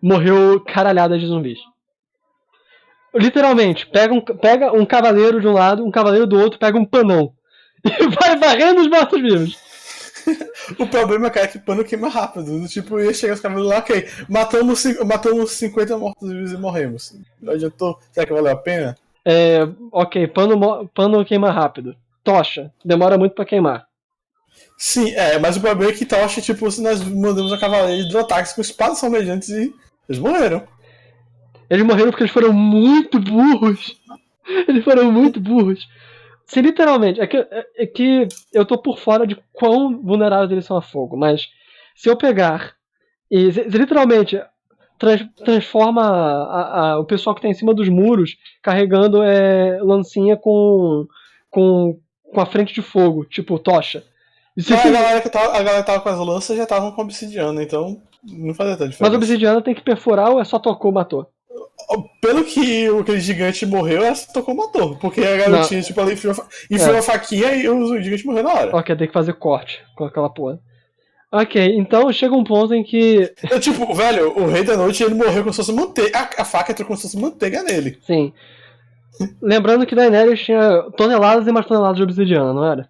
Morreu caralhada de zumbis. Literalmente, pega um cavaleiro de um lado, um cavaleiro do outro, pega um panão. E vai varrendo os mortos-vivos. O problema é que pano queima rápido. Tipo, ia chegar os cavaleiros lá, ok, matamos 50 mortos e morremos. Não adiantou. Será que valeu a pena? Ok, pano queima rápido. Tocha, demora muito pra queimar. Sim, mas o problema é que Tocha, tipo, se nós mandamos a cavalaria de ataques com espadas sombrejantes e eles morreram. Eles morreram porque eles foram muito burros. Eles foram muito burros. Se literalmente. É que eu tô por fora de quão vulneráveis eles são a fogo, mas se eu pegar e se literalmente transforma o pessoal que tá em cima dos muros carregando lancinha com a frente de fogo, tipo tocha. Não, a galera que tava com as lanças já estavam com obsidiana, então não fazia tanta diferença. Mas a obsidiana tem que perfurar ou é só tocou, matou? Pelo que aquele gigante morreu, ela tocou matou. Porque a garotinha, tipo, ela enfiou a faquinha e o gigante morreu na hora. Ok, tem que fazer corte com aquela porra. Ok, então chega um ponto em que. Tipo, velho, o Rei da Noite ele morreu como se fosse manteiga. A faca entrou como se fosse manteiga nele. Sim. Lembrando que Daenerys tinha toneladas e mais toneladas de obsidiana, não era?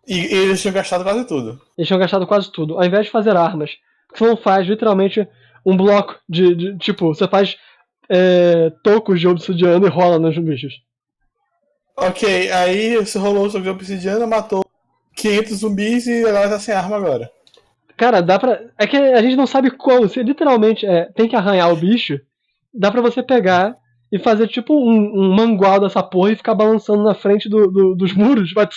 E eles tinham gastado quase tudo. Eles tinham gastado quase tudo. Ao invés de fazer armas, você não faz literalmente um bloco de tipo, você faz tocos de obsidiana e rola nos bichos. Ok, aí você rolou o soco de obsidiana, matou 500 zumbis e agora tá sem arma agora. Cara, dá pra. É que a gente não sabe como. Você literalmente tem que arranhar o bicho. Dá pra você pegar e fazer tipo um mangual dessa porra e ficar balançando na frente dos muros. Vai.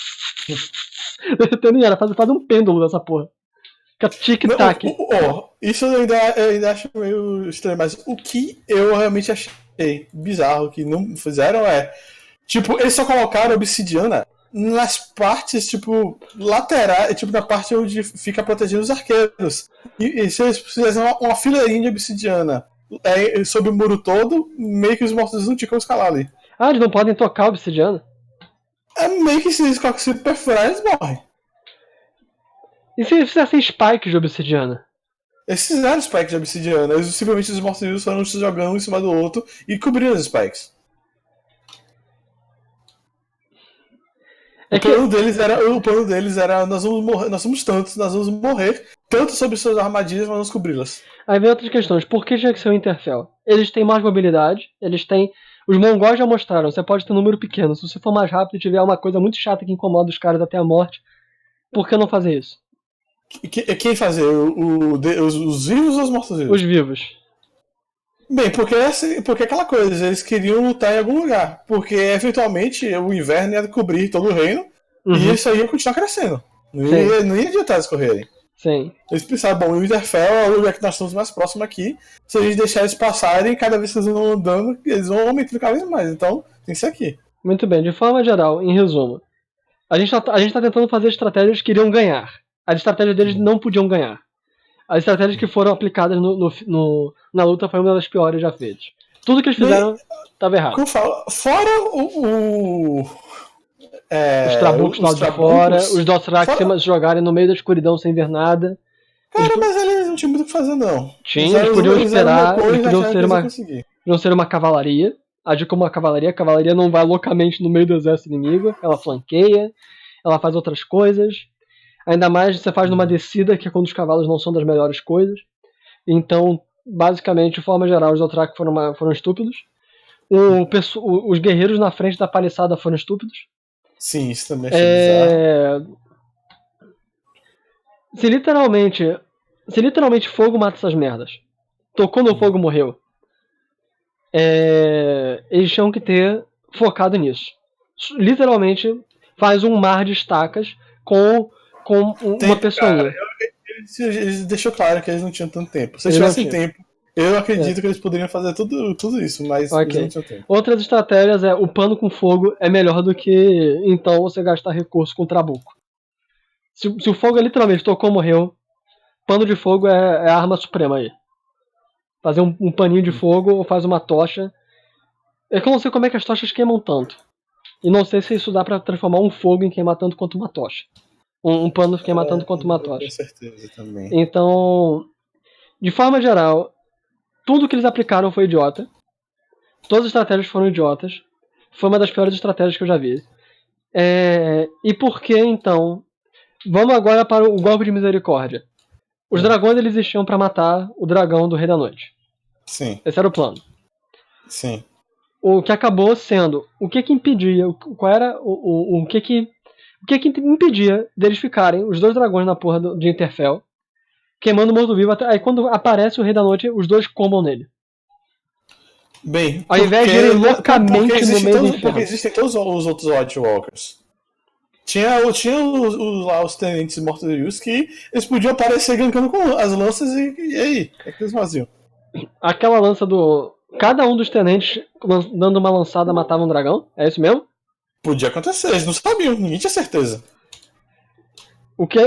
Faz um pêndulo dessa porra. Fica tic-tac. Isso eu ainda acho meio estranho, mas o que eu realmente achei bizarro que não fizeram tipo, eles só colocaram obsidiana nas partes, tipo, laterais, tipo, na parte onde fica protegendo os arqueiros. E se eles fizessem uma fileirinha de obsidiana sobre o muro todo, meio que os mortos não tinham como escalar ali. Ah, eles não podem tocar obsidiana? Meio que se eles perfurar, eles morrem. E se eles fizessem spikes de obsidiana? Eles fizeram spikes de obsidiana, eles simplesmente os mortos foram se jogando um em cima do outro e cobriram os spikes. O plano deles era nós vamos morrer, nós vamos morrer tanto sobre suas armadilhas, mas nos cobri-las. Aí vem outras questões. Por que tinha que ser o Interfell? Eles têm mais mobilidade, eles têm. Os mongóis já mostraram, você pode ter um número pequeno. Se você for mais rápido e tiver uma coisa muito chata que incomoda os caras até a morte, por que não fazer isso? Quem fazer? Os vivos ou os mortos-vivos? Os vivos. Bem, porque aquela coisa, eles queriam lutar em algum lugar. Porque eventualmente o inverno ia cobrir todo o reino e isso aí ia continuar crescendo. Não ia adiantar eles correrem. Sim. Eles pensaram, bom, o Winterfell é o lugar que nós estamos mais próximo aqui. Se a gente deixar eles passarem, cada vez que eles vão andando, eles vão aumentando cada vez mais. Então, tem que ser aqui. Muito bem, de forma geral, em resumo, a gente tá tentando fazer estratégias que iriam ganhar. As estratégias deles não podiam ganhar. As estratégias que foram aplicadas na luta foi uma das piores já feitas. Tudo que eles fizeram estava errado. Fora os trabucos lá de fora, os Dothraki se jogarem no meio da escuridão sem ver nada. Cara, mas eles não tinham muito o que fazer, não. Tinha, eles podiam esperar, eles podiam ser uma cavalaria, agir como uma cavalaria. A cavalaria não vai loucamente no meio do exército inimigo, ela flanqueia, ela faz outras coisas. Ainda mais você faz numa descida, que é quando os cavalos não são das melhores coisas. Então, basicamente, de forma geral, os Dothraki foram estúpidos. Os guerreiros na frente da paliçada foram estúpidos. Sim, isso também é bizarro. Se literalmente fogo mata essas merdas. Tocou no fogo, morreu. Eles tinham que ter focado nisso. Literalmente faz um mar de estacas com uma pessoinha. Eles deixou claro que eles não tinham tanto tempo. Se eles tivessem tempo, eu acredito que eles poderiam fazer tudo isso, mas eles não tinham tempo. Outras estratégias o pano com fogo é melhor do que então você gastar recurso com trabuco. Se o fogo literalmente tocou, morreu, pano de fogo é a arma suprema aí. Fazer um paninho de fogo ou faz uma tocha. É que eu não sei como é que as tochas queimam tanto. E não sei se isso dá pra transformar um fogo em queimar tanto quanto uma tocha. Um pano queimar tanto quanto uma tocha. Com certeza também. Então, de forma geral, tudo que eles aplicaram foi idiota. Todas as estratégias foram idiotas. Foi uma das piores estratégias que eu já vi. E por que, então, Vamos agora para o golpe de misericórdia. Os dragões eles existiam para matar o dragão do Rei da Noite. Sim. Esse era o plano. Sim. O que acabou sendo, o que impedia, qual era o que impedia deles ficarem, os dois dragões na porra de Interfell, queimando o morto-vivo, aí quando aparece o Rei da Noite, os dois combam nele. Bem, ao invés de irem loucamente no meio do inferno. Porque existem todos os outros White Walkers. Tinha lá os tenentes mortos-vivos que eles podiam aparecer gankando com as lanças e aí? O que eles faziam? Aquela lança do... Cada um dos tenentes dando uma lançada matava um dragão? É isso mesmo? Podia acontecer, eles não sabiam, ninguém tinha certeza.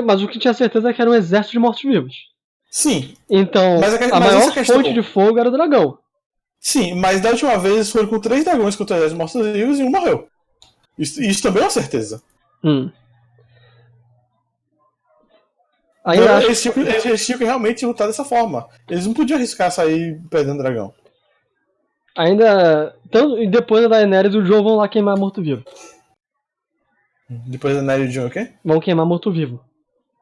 Mas o que tinha certeza é que era um exército de mortos-vivos. Sim. Então, a maior fonte de fogo era o dragão. Sim, mas da última vez eles foram com 3 dragões contra o exército de mortos-vivos e um morreu. Isso também é uma certeza. Então, eles tinham que realmente lutar dessa forma. Eles não podiam arriscar sair perdendo o dragão. E depois da Daenerys, o Jon vão lá queimar morto-vivo. Depois da Daenerys e o Jon o quê? Vão queimar morto-vivo.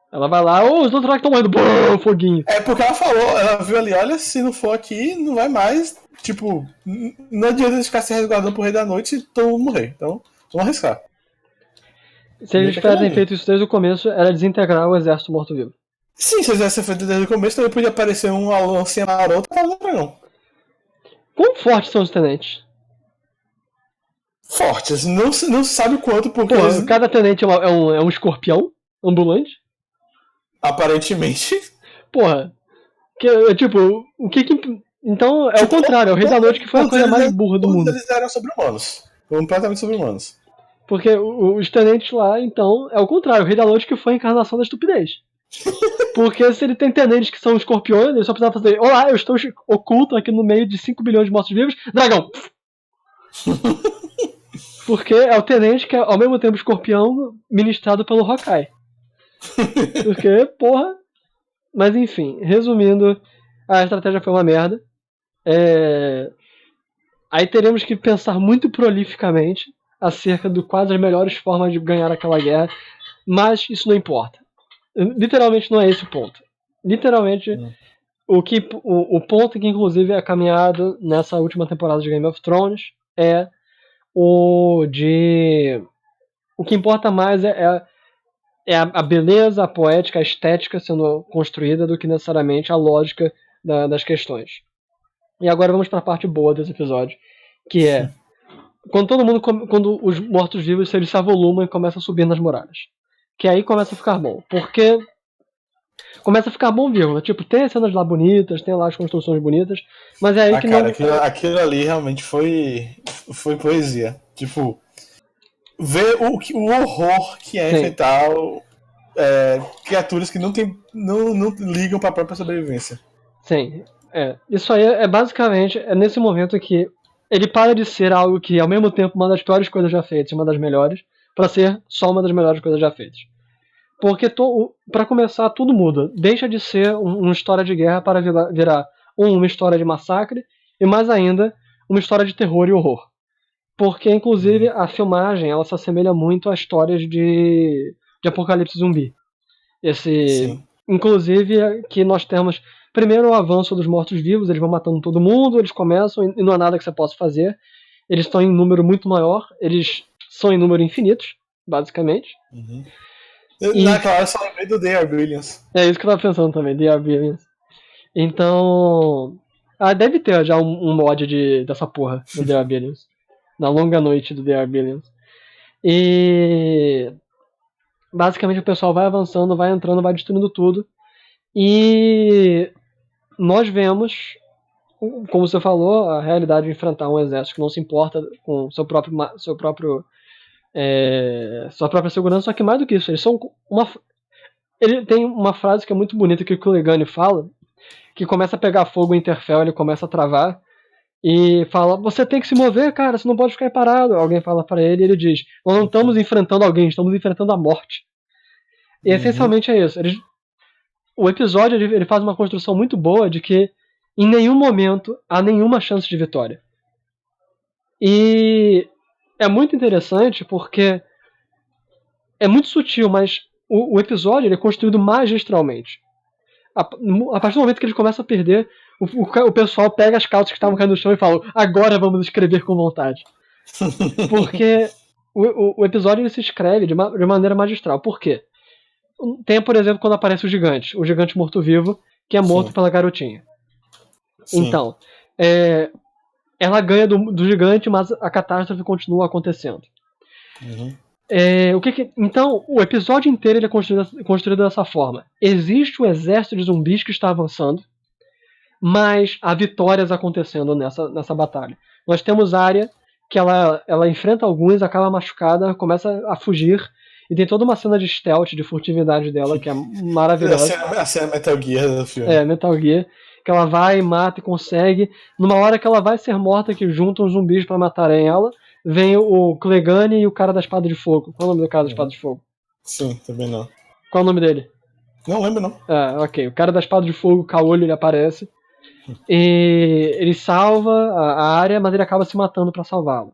Ela vai lá, os outros estão morrendo, bum, foguinho. É porque ela viu ali, olha, se não for aqui, não vai mais. Tipo, não adianta eles ficar se resguardando pro Rei da Noite e todo mundo morrer. Então, vamos arriscar. Se eles tivessem feito isso desde o começo, era desintegrar o exército morto-vivo. Sim, se eles tivessem feito desde o começo, também podia aparecer uma lancinha marota e falar dragão. Quão fortes são os tenentes? Fortes, não se sabe quanto, porque. Pô, cada tenente é um escorpião ambulante? Aparentemente. Porra. Tipo, o que. Então é o contrário, é o Rei da Noite que foi a coisa mais burra do mundo. Eles eram sobre-humanos. Completamente sobre-humanos. Porque os tenentes lá, então, é o contrário, o Rei da Noite que foi a encarnação da estupidez. Porque se ele tem tenentes que são escorpiões, ele só precisava fazer: olá, eu estou oculto aqui no meio de 5 bilhões de mortos-vivos, dragão! Porque é o tenente que é ao mesmo tempo escorpião ministrado pelo Hawkeye. Porque, porra. Mas enfim, resumindo, a estratégia foi uma merda. Aí teremos que pensar muito prolificamente acerca de quais as melhores formas de ganhar aquela guerra. Mas isso não importa. Literalmente não é esse o ponto. Literalmente, o ponto que inclusive é caminhado nessa última temporada de Game of Thrones é o de... O que importa mais é a beleza, a poética, a estética sendo construída do que necessariamente a lógica das questões. E agora vamos para a parte boa desse episódio, que é quando os mortos-vivos eles se avolumam e começam a subir nas muralhas. Que aí começa a ficar bom. Porque começa a ficar bom, vírgula. Tipo, tem as cenas lá bonitas, tem lá as construções bonitas, mas é aí que cara, não... Aquilo ali realmente foi poesia. Tipo, ver o horror que é enfrentar criaturas que não ligam para a própria sobrevivência. Sim, isso aí é basicamente nesse momento que ele para de ser algo que ao mesmo tempo uma das piores coisas já feitas e uma das melhores, para ser só uma das melhores coisas já feitas. Porque para começar tudo muda, deixa de ser uma história de guerra para virar uma história de massacre e mais ainda uma história de terror e horror. Porque inclusive a filmagem ela se assemelha muito a histórias de apocalipse zumbi. Inclusive que nós temos primeiro o avanço dos mortos-vivos, eles vão matando todo mundo, eles começam e não há nada que você possa fazer. Eles estão em número muito maior, eles são em número infinitos, basicamente. Naquela hora eu só lembrei do They Are Billions. É isso que eu tava pensando também, They Are Billions. Então... deve ter já um mod dessa porra do They Are Billions. Na longa noite do They Are Billions. E... basicamente o pessoal vai avançando, vai entrando, vai destruindo tudo. E... nós vemos, como você falou, a realidade de enfrentar um exército que não se importa com sua própria segurança, só que mais do que isso, ele tem uma frase que é muito bonita que o Clegane fala, que começa a pegar fogo em Interfell, ele começa a travar e fala: você tem que se mover, cara, você não pode ficar parado. Alguém fala para ele e ele diz: nós não estamos enfrentando alguém, estamos enfrentando a morte. E essencialmente é isso. O episódio ele faz uma construção muito boa de que em nenhum momento há nenhuma chance de vitória. E é muito interessante porque é muito sutil, mas o episódio ele é construído magistralmente. A partir do momento que eles começam a perder, o pessoal pega as calças que estavam caindo no chão e fala: agora vamos escrever com vontade. Porque o episódio ele se escreve de maneira magistral. Por quê? Tem, por exemplo, quando aparece o gigante morto-vivo, que é morto pela garotinha. Sim. Então, ela ganha do gigante, mas a catástrofe continua acontecendo. Uhum. Então, o episódio inteiro ele é construído dessa forma. Existe o exército de zumbis que está avançando, mas há vitórias acontecendo nessa batalha. Nós temos Arya, que ela enfrenta alguns, acaba machucada, começa a fugir, e tem toda uma cena de stealth, de furtividade dela, que é maravilhosa. A cena Metal Gear do filme. Metal Gear. Que ela vai, mata e consegue. Numa hora que ela vai ser morta, que juntam os zumbis para matarem ela, vem o Clegane e o cara da espada de fogo. Qual é o nome do cara da espada de fogo? Sim, também não. Qual é o nome dele? Não lembro, não. Ok. O cara da espada de fogo, o caolho, ele aparece. E ele salva a área, mas ele acaba se matando para salvá-la.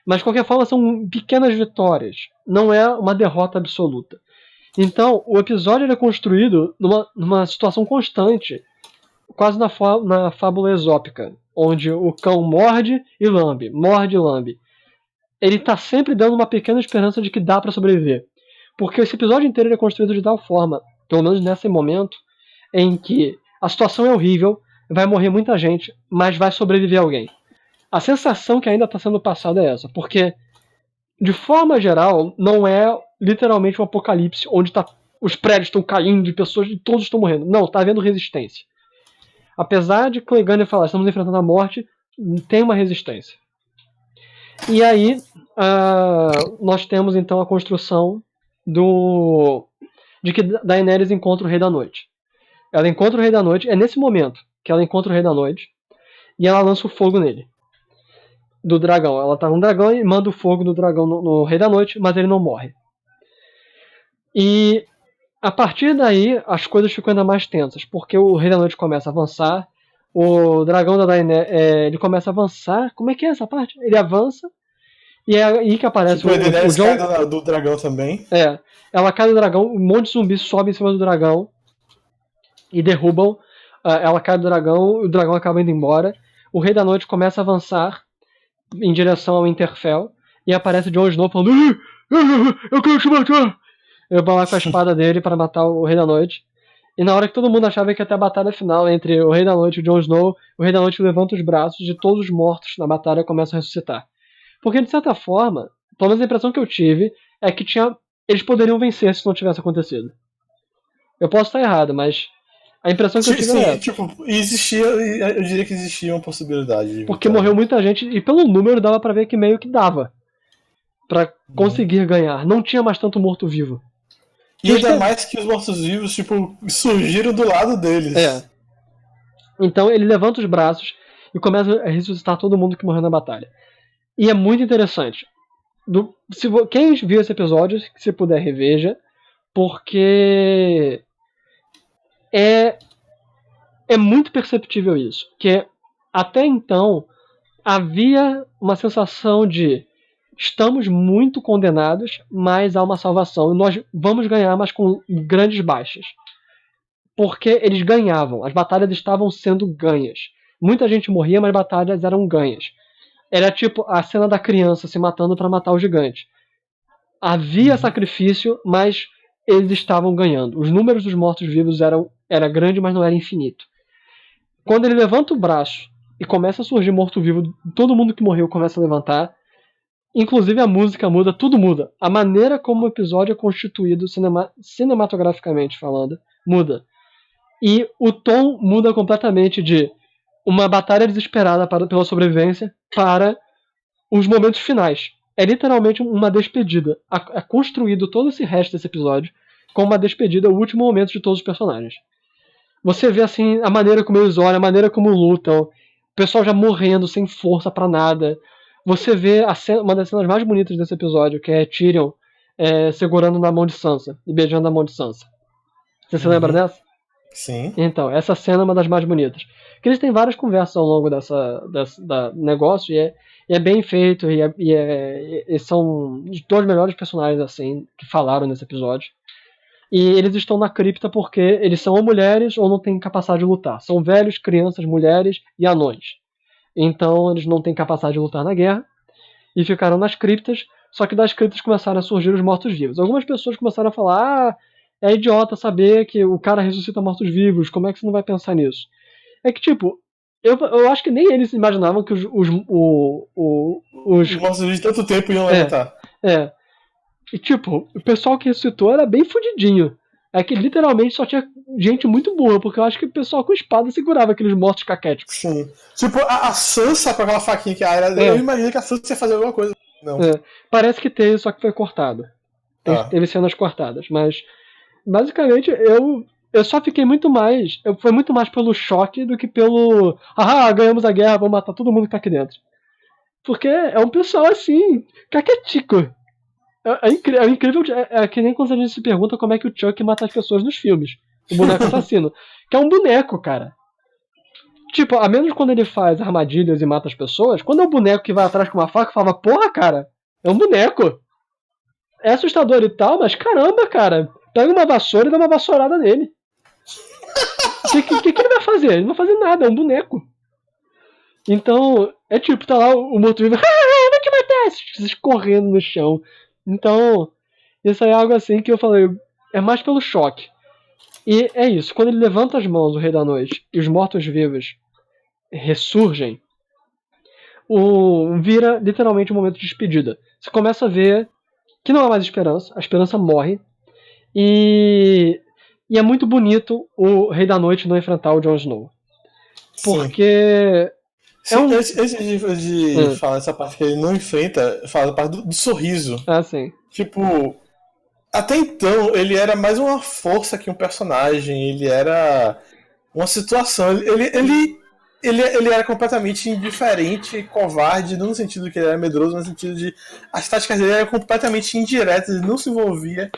Mas, de qualquer forma, são pequenas vitórias. Não é uma derrota absoluta. Então, o episódio ele é construído numa situação constante, quase na fábula esópica, onde o cão morde e lambe, morde e lambe. Ele está sempre dando uma pequena esperança de que dá para sobreviver. Porque esse episódio inteiro ele é construído de tal forma, pelo menos nesse momento, em que a situação é horrível, vai morrer muita gente, mas vai sobreviver alguém. A sensação que ainda está sendo passada é essa, porque, de forma geral, não é literalmente um apocalipse onde os prédios estão caindo, pessoas e todos estão morrendo. Não, está havendo resistência. Apesar de Clegane falar, estamos enfrentando a morte, tem uma resistência. E aí, nós temos então a construção de que Daenerys encontra o Rei da Noite. Ela encontra o Rei da Noite, é nesse momento que ela encontra o Rei da Noite, e ela lança o fogo nele. Do dragão. Ela tá no dragão e manda o fogo do dragão no Rei da Noite, mas ele não morre. E a partir daí, as coisas ficam ainda mais tensas, porque o Rei da Noite começa a avançar, o dragão da Daenerys, ele começa a avançar. Como é que é essa parte? Ele avança, e é aí que aparece o Daenerys cai do dragão também. Ela cai do dragão, um monte de zumbis sobe em cima do dragão e derrubam. Ela cai do dragão, o dragão acaba indo embora. O Rei da Noite começa a avançar em direção ao Winterfell, e aparece Jon Snow falando: eu quero te matar! Eu vou lá com a espada dele para matar o Rei da Noite. E na hora que todo mundo achava que ia ter a batalha final entre o Rei da Noite e o Jon Snow, o Rei da Noite levanta os braços e todos os mortos na batalha começam a ressuscitar. Porque, de certa forma, pelo menos a impressão que eu tive é que eles poderiam vencer se não tivesse acontecido. Eu posso estar errado, mas a impressão que eu tive é essa. Eu diria que existia uma possibilidade. Porque morreu muita gente, e pelo número dava pra ver que meio que dava pra conseguir ganhar. Não tinha mais tanto morto-vivo. E ainda mais que os mortos-vivos, surgiram do lado deles. Então ele levanta os braços e começa a ressuscitar todo mundo que morreu na batalha. E é muito interessante. Quem viu esse episódio, se puder, reveja, porque é muito perceptível isso. Que até então havia uma sensação de estamos muito condenados, mas há uma salvação. E nós vamos ganhar, mas com grandes baixas. Porque eles ganhavam. As batalhas estavam sendo ganhas. Muita gente morria, mas batalhas eram ganhas. Era tipo a cena da criança se matando para matar o gigante. Havia sacrifício, mas eles estavam ganhando. Os números dos mortos-vivos era grande, mas não era infinito. Quando ele levanta o braço e começa a surgir morto-vivo, todo mundo que morreu começa a levantar. Inclusive a música muda, tudo muda. A maneira como o episódio é constituído cinematograficamente falando, muda. E o tom muda completamente de uma batalha desesperada pela sobrevivência para os momentos finais. É literalmente uma despedida. É construído todo esse resto desse episódio como uma despedida, o último momento de todos os personagens. Você vê assim a maneira como eles olham, a maneira como lutam, o pessoal já morrendo sem força pra nada. Você vê uma das cenas mais bonitas desse episódio, que é Tyrion segurando na mão de Sansa e beijando a mão de Sansa. Você se lembra dessa? Sim. Então, essa cena é uma das mais bonitas. Porque eles têm várias conversas ao longo da negócio e é bem feito e são os dois melhores personagens assim que falaram nesse episódio. E eles estão na cripta porque eles são ou mulheres ou não têm capacidade de lutar. São velhos, crianças, mulheres e anões. Então eles não têm capacidade de lutar na guerra e ficaram nas criptas. Só que das criptas começaram a surgir os mortos-vivos. Algumas pessoas começaram a falar: é idiota saber que o cara ressuscita mortos-vivos, como é que você não vai pensar nisso? É que, tipo, eu acho que nem eles imaginavam que os mortos-vivos de tanto tempo iam levantar. E, tipo, o pessoal que ressuscitou era bem fudidinho. É que literalmente só tinha gente muito burra, porque eu acho que o pessoal com espada segurava aqueles mortos caquéticos. Sim. Tipo, a Sansa com aquela faquinha que era. Eu imaginei que a Sansa ia fazer alguma coisa. Não. Parece que teve, só que foi cortado. Teve cenas cortadas, mas basicamente eu só fiquei muito mais. Foi muito mais pelo choque do que pelo. Ganhamos a guerra, vamos matar todo mundo que tá aqui dentro. Porque é um pessoal assim, caquetico. É incrível, é que nem quando a gente se pergunta como é que o Chuck mata as pessoas nos filmes. O boneco assassino. Que é um boneco, cara. Tipo, a menos quando ele faz armadilhas e mata as pessoas, quando é um boneco que vai atrás com uma faca, fala, porra, cara, é um boneco. É assustador e tal, mas caramba, cara, pega uma vassoura e dá uma vassourada nele. O que ele vai fazer? Ele não vai fazer nada, é um boneco. Então, é tipo, tá lá o morto-vivo, vai te matar, vocês correndo no chão. Então, isso é algo assim que eu falei, é mais pelo choque. E é isso, quando ele levanta as mãos, o Rei da Noite, e os mortos-vivos ressurgem, vira literalmente um momento de despedida. Você começa a ver que não há mais esperança, a esperança morre, e é muito bonito o Rei da Noite não enfrentar o Jon Snow. Porque... Antes de falar essa parte que ele não enfrenta, fala a parte do sorriso. Sim. Tipo, até então ele era mais uma força que um personagem, ele era uma situação. Ele era completamente indiferente, covarde, não no sentido que ele era medroso, mas no sentido de as táticas dele eram completamente indiretas, ele não se envolvia.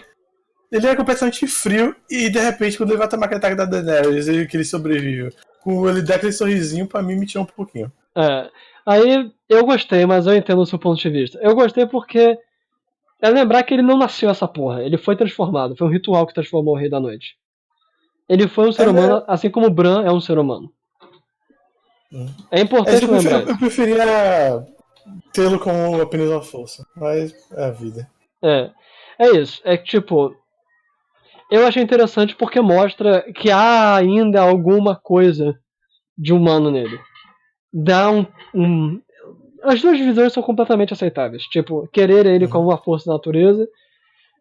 Ele era completamente frio e de repente, quando ele vai tomar aquele ataque da Daenerys, que ele sobrevive, com ele dá aquele sorrisinho, pra mim me tirou um pouquinho. Aí eu gostei, mas eu entendo o seu ponto de vista. Eu gostei porque é lembrar que ele não nasceu essa porra, ele foi transformado, foi um ritual que transformou o Rei da Noite. Ele foi um ser humano, assim como o Bran é um ser humano. É importante lembrar. Eu preferia tê-lo como apenas uma força, mas é a vida. É isso, é que tipo, eu achei interessante porque mostra que há ainda alguma coisa de humano nele. Dá as duas visões são completamente aceitáveis. Tipo, querer ele como uma força da natureza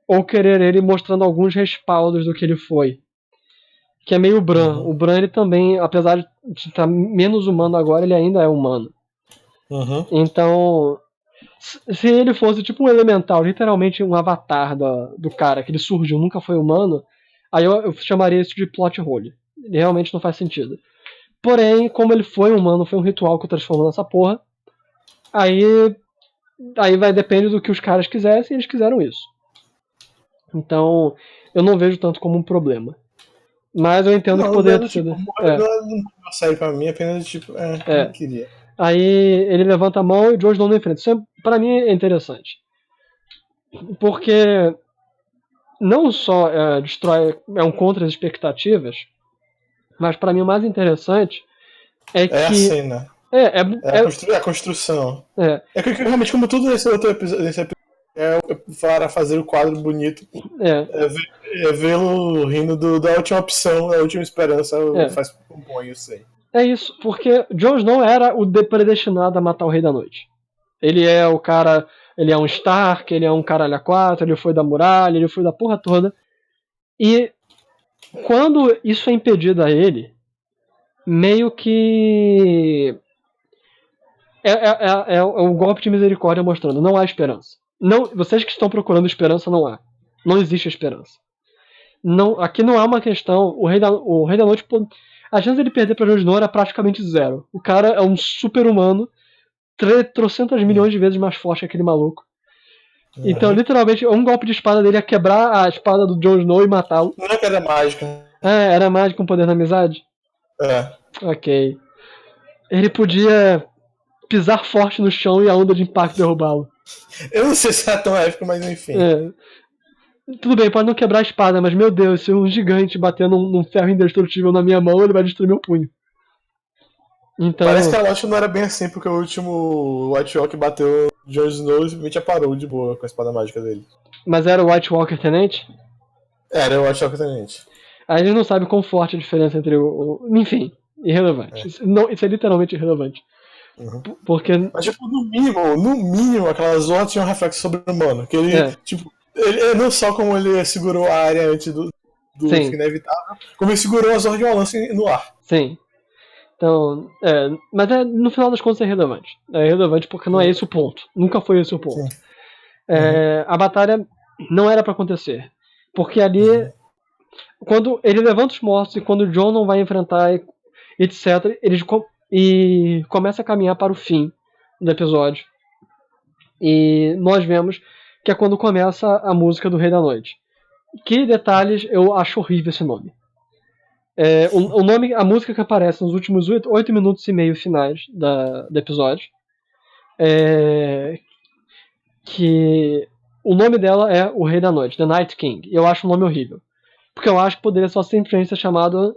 ou querer ele mostrando alguns respaldos do que ele foi. Que é meio o Bran. O Bran, ele também, apesar de estar menos humano agora, ele ainda é humano. Então, se ele fosse tipo um elemental, literalmente um avatar do cara, que ele surgiu, nunca foi humano, aí eu chamaria isso de plot hole. Ele realmente não faz sentido. Porém, como ele foi humano, foi um ritual que o transformou nessa porra, aí vai depender do que os caras quisessem, e eles quiseram isso. Então, eu não vejo tanto como um problema. Mas eu entendo que poderia ter sido. Não serve pra mim, apenas tipo, não queria. Aí ele levanta a mão e o Jon Snow não enfrenta. Isso pra mim é interessante. Porque não só destrói, é um contra as expectativas, mas pra mim o mais interessante é que... a cena. É a construção. É que realmente, como tudo nesse episódio, para fazer o quadro bonito, vê-lo rindo da última opção, da última esperança, faz um bom, eu sei. É isso, porque Jon Snow era o predestinado a matar o Rei da Noite. Ele é o cara, ele é um Stark, ele é um caralho a quatro, ele foi da muralha, ele foi da porra toda. E quando isso é impedido a ele, meio que é um golpe de misericórdia mostrando, não há esperança. Não, vocês que estão procurando esperança, não há. Não existe esperança. Não, aqui não há uma questão, o Rei da Noite, a chance dele perder para Jon Snow era praticamente zero. O cara é um super-humano, 300 milhões de vezes mais forte que aquele maluco. Então, literalmente, um golpe de espada dele ia quebrar a espada do Jon Snow e matá-lo. Não é que era mágica. Era mágica com poder da amizade? Ok. Ele podia pisar forte no chão e a onda de impacto derrubá-lo. Eu não sei se é tão épico, mas enfim. Tudo bem, pode não quebrar a espada, mas meu Deus, se um gigante bater num ferro indestrutível na minha mão, ele vai destruir meu punho. Então... Parece que a lógica não era bem assim, porque o último White Walker bateu o Jon Snow e simplesmente aparou de boa com a espada mágica dele. Mas era o White Walker Tenente? Era o White Walker Tenente. Aí ele não sabe quão forte a diferença entre Enfim, irrelevante. Isso é literalmente irrelevante. Uhum. Porque... Mas, tipo, no mínimo, aquela Zorra tinha um reflexo sobre-humano. Que ele, tipo, ele não só como ele segurou a área antes do fim inevitável, como ele segurou a Zorra de uma lança no ar. Sim. Então, mas no final das contas é irrelevante. É irrelevante porque não é esse o ponto. Nunca foi esse o ponto. A batalha não era pra acontecer. Porque ali, quando ele levanta os mortos e quando o Jon não vai enfrentar, etc., e começa a caminhar para o fim do episódio. E nós vemos que é quando começa a música do Rei da Noite. Que detalhes, eu acho horrível esse nome. O nome, a música que aparece nos últimos 8 minutos e meio finais do episódio, que o nome dela é O Rei da Noite, The Night King. Eu acho o nome horrível. Porque eu acho que poderia só simplesmente ser chamado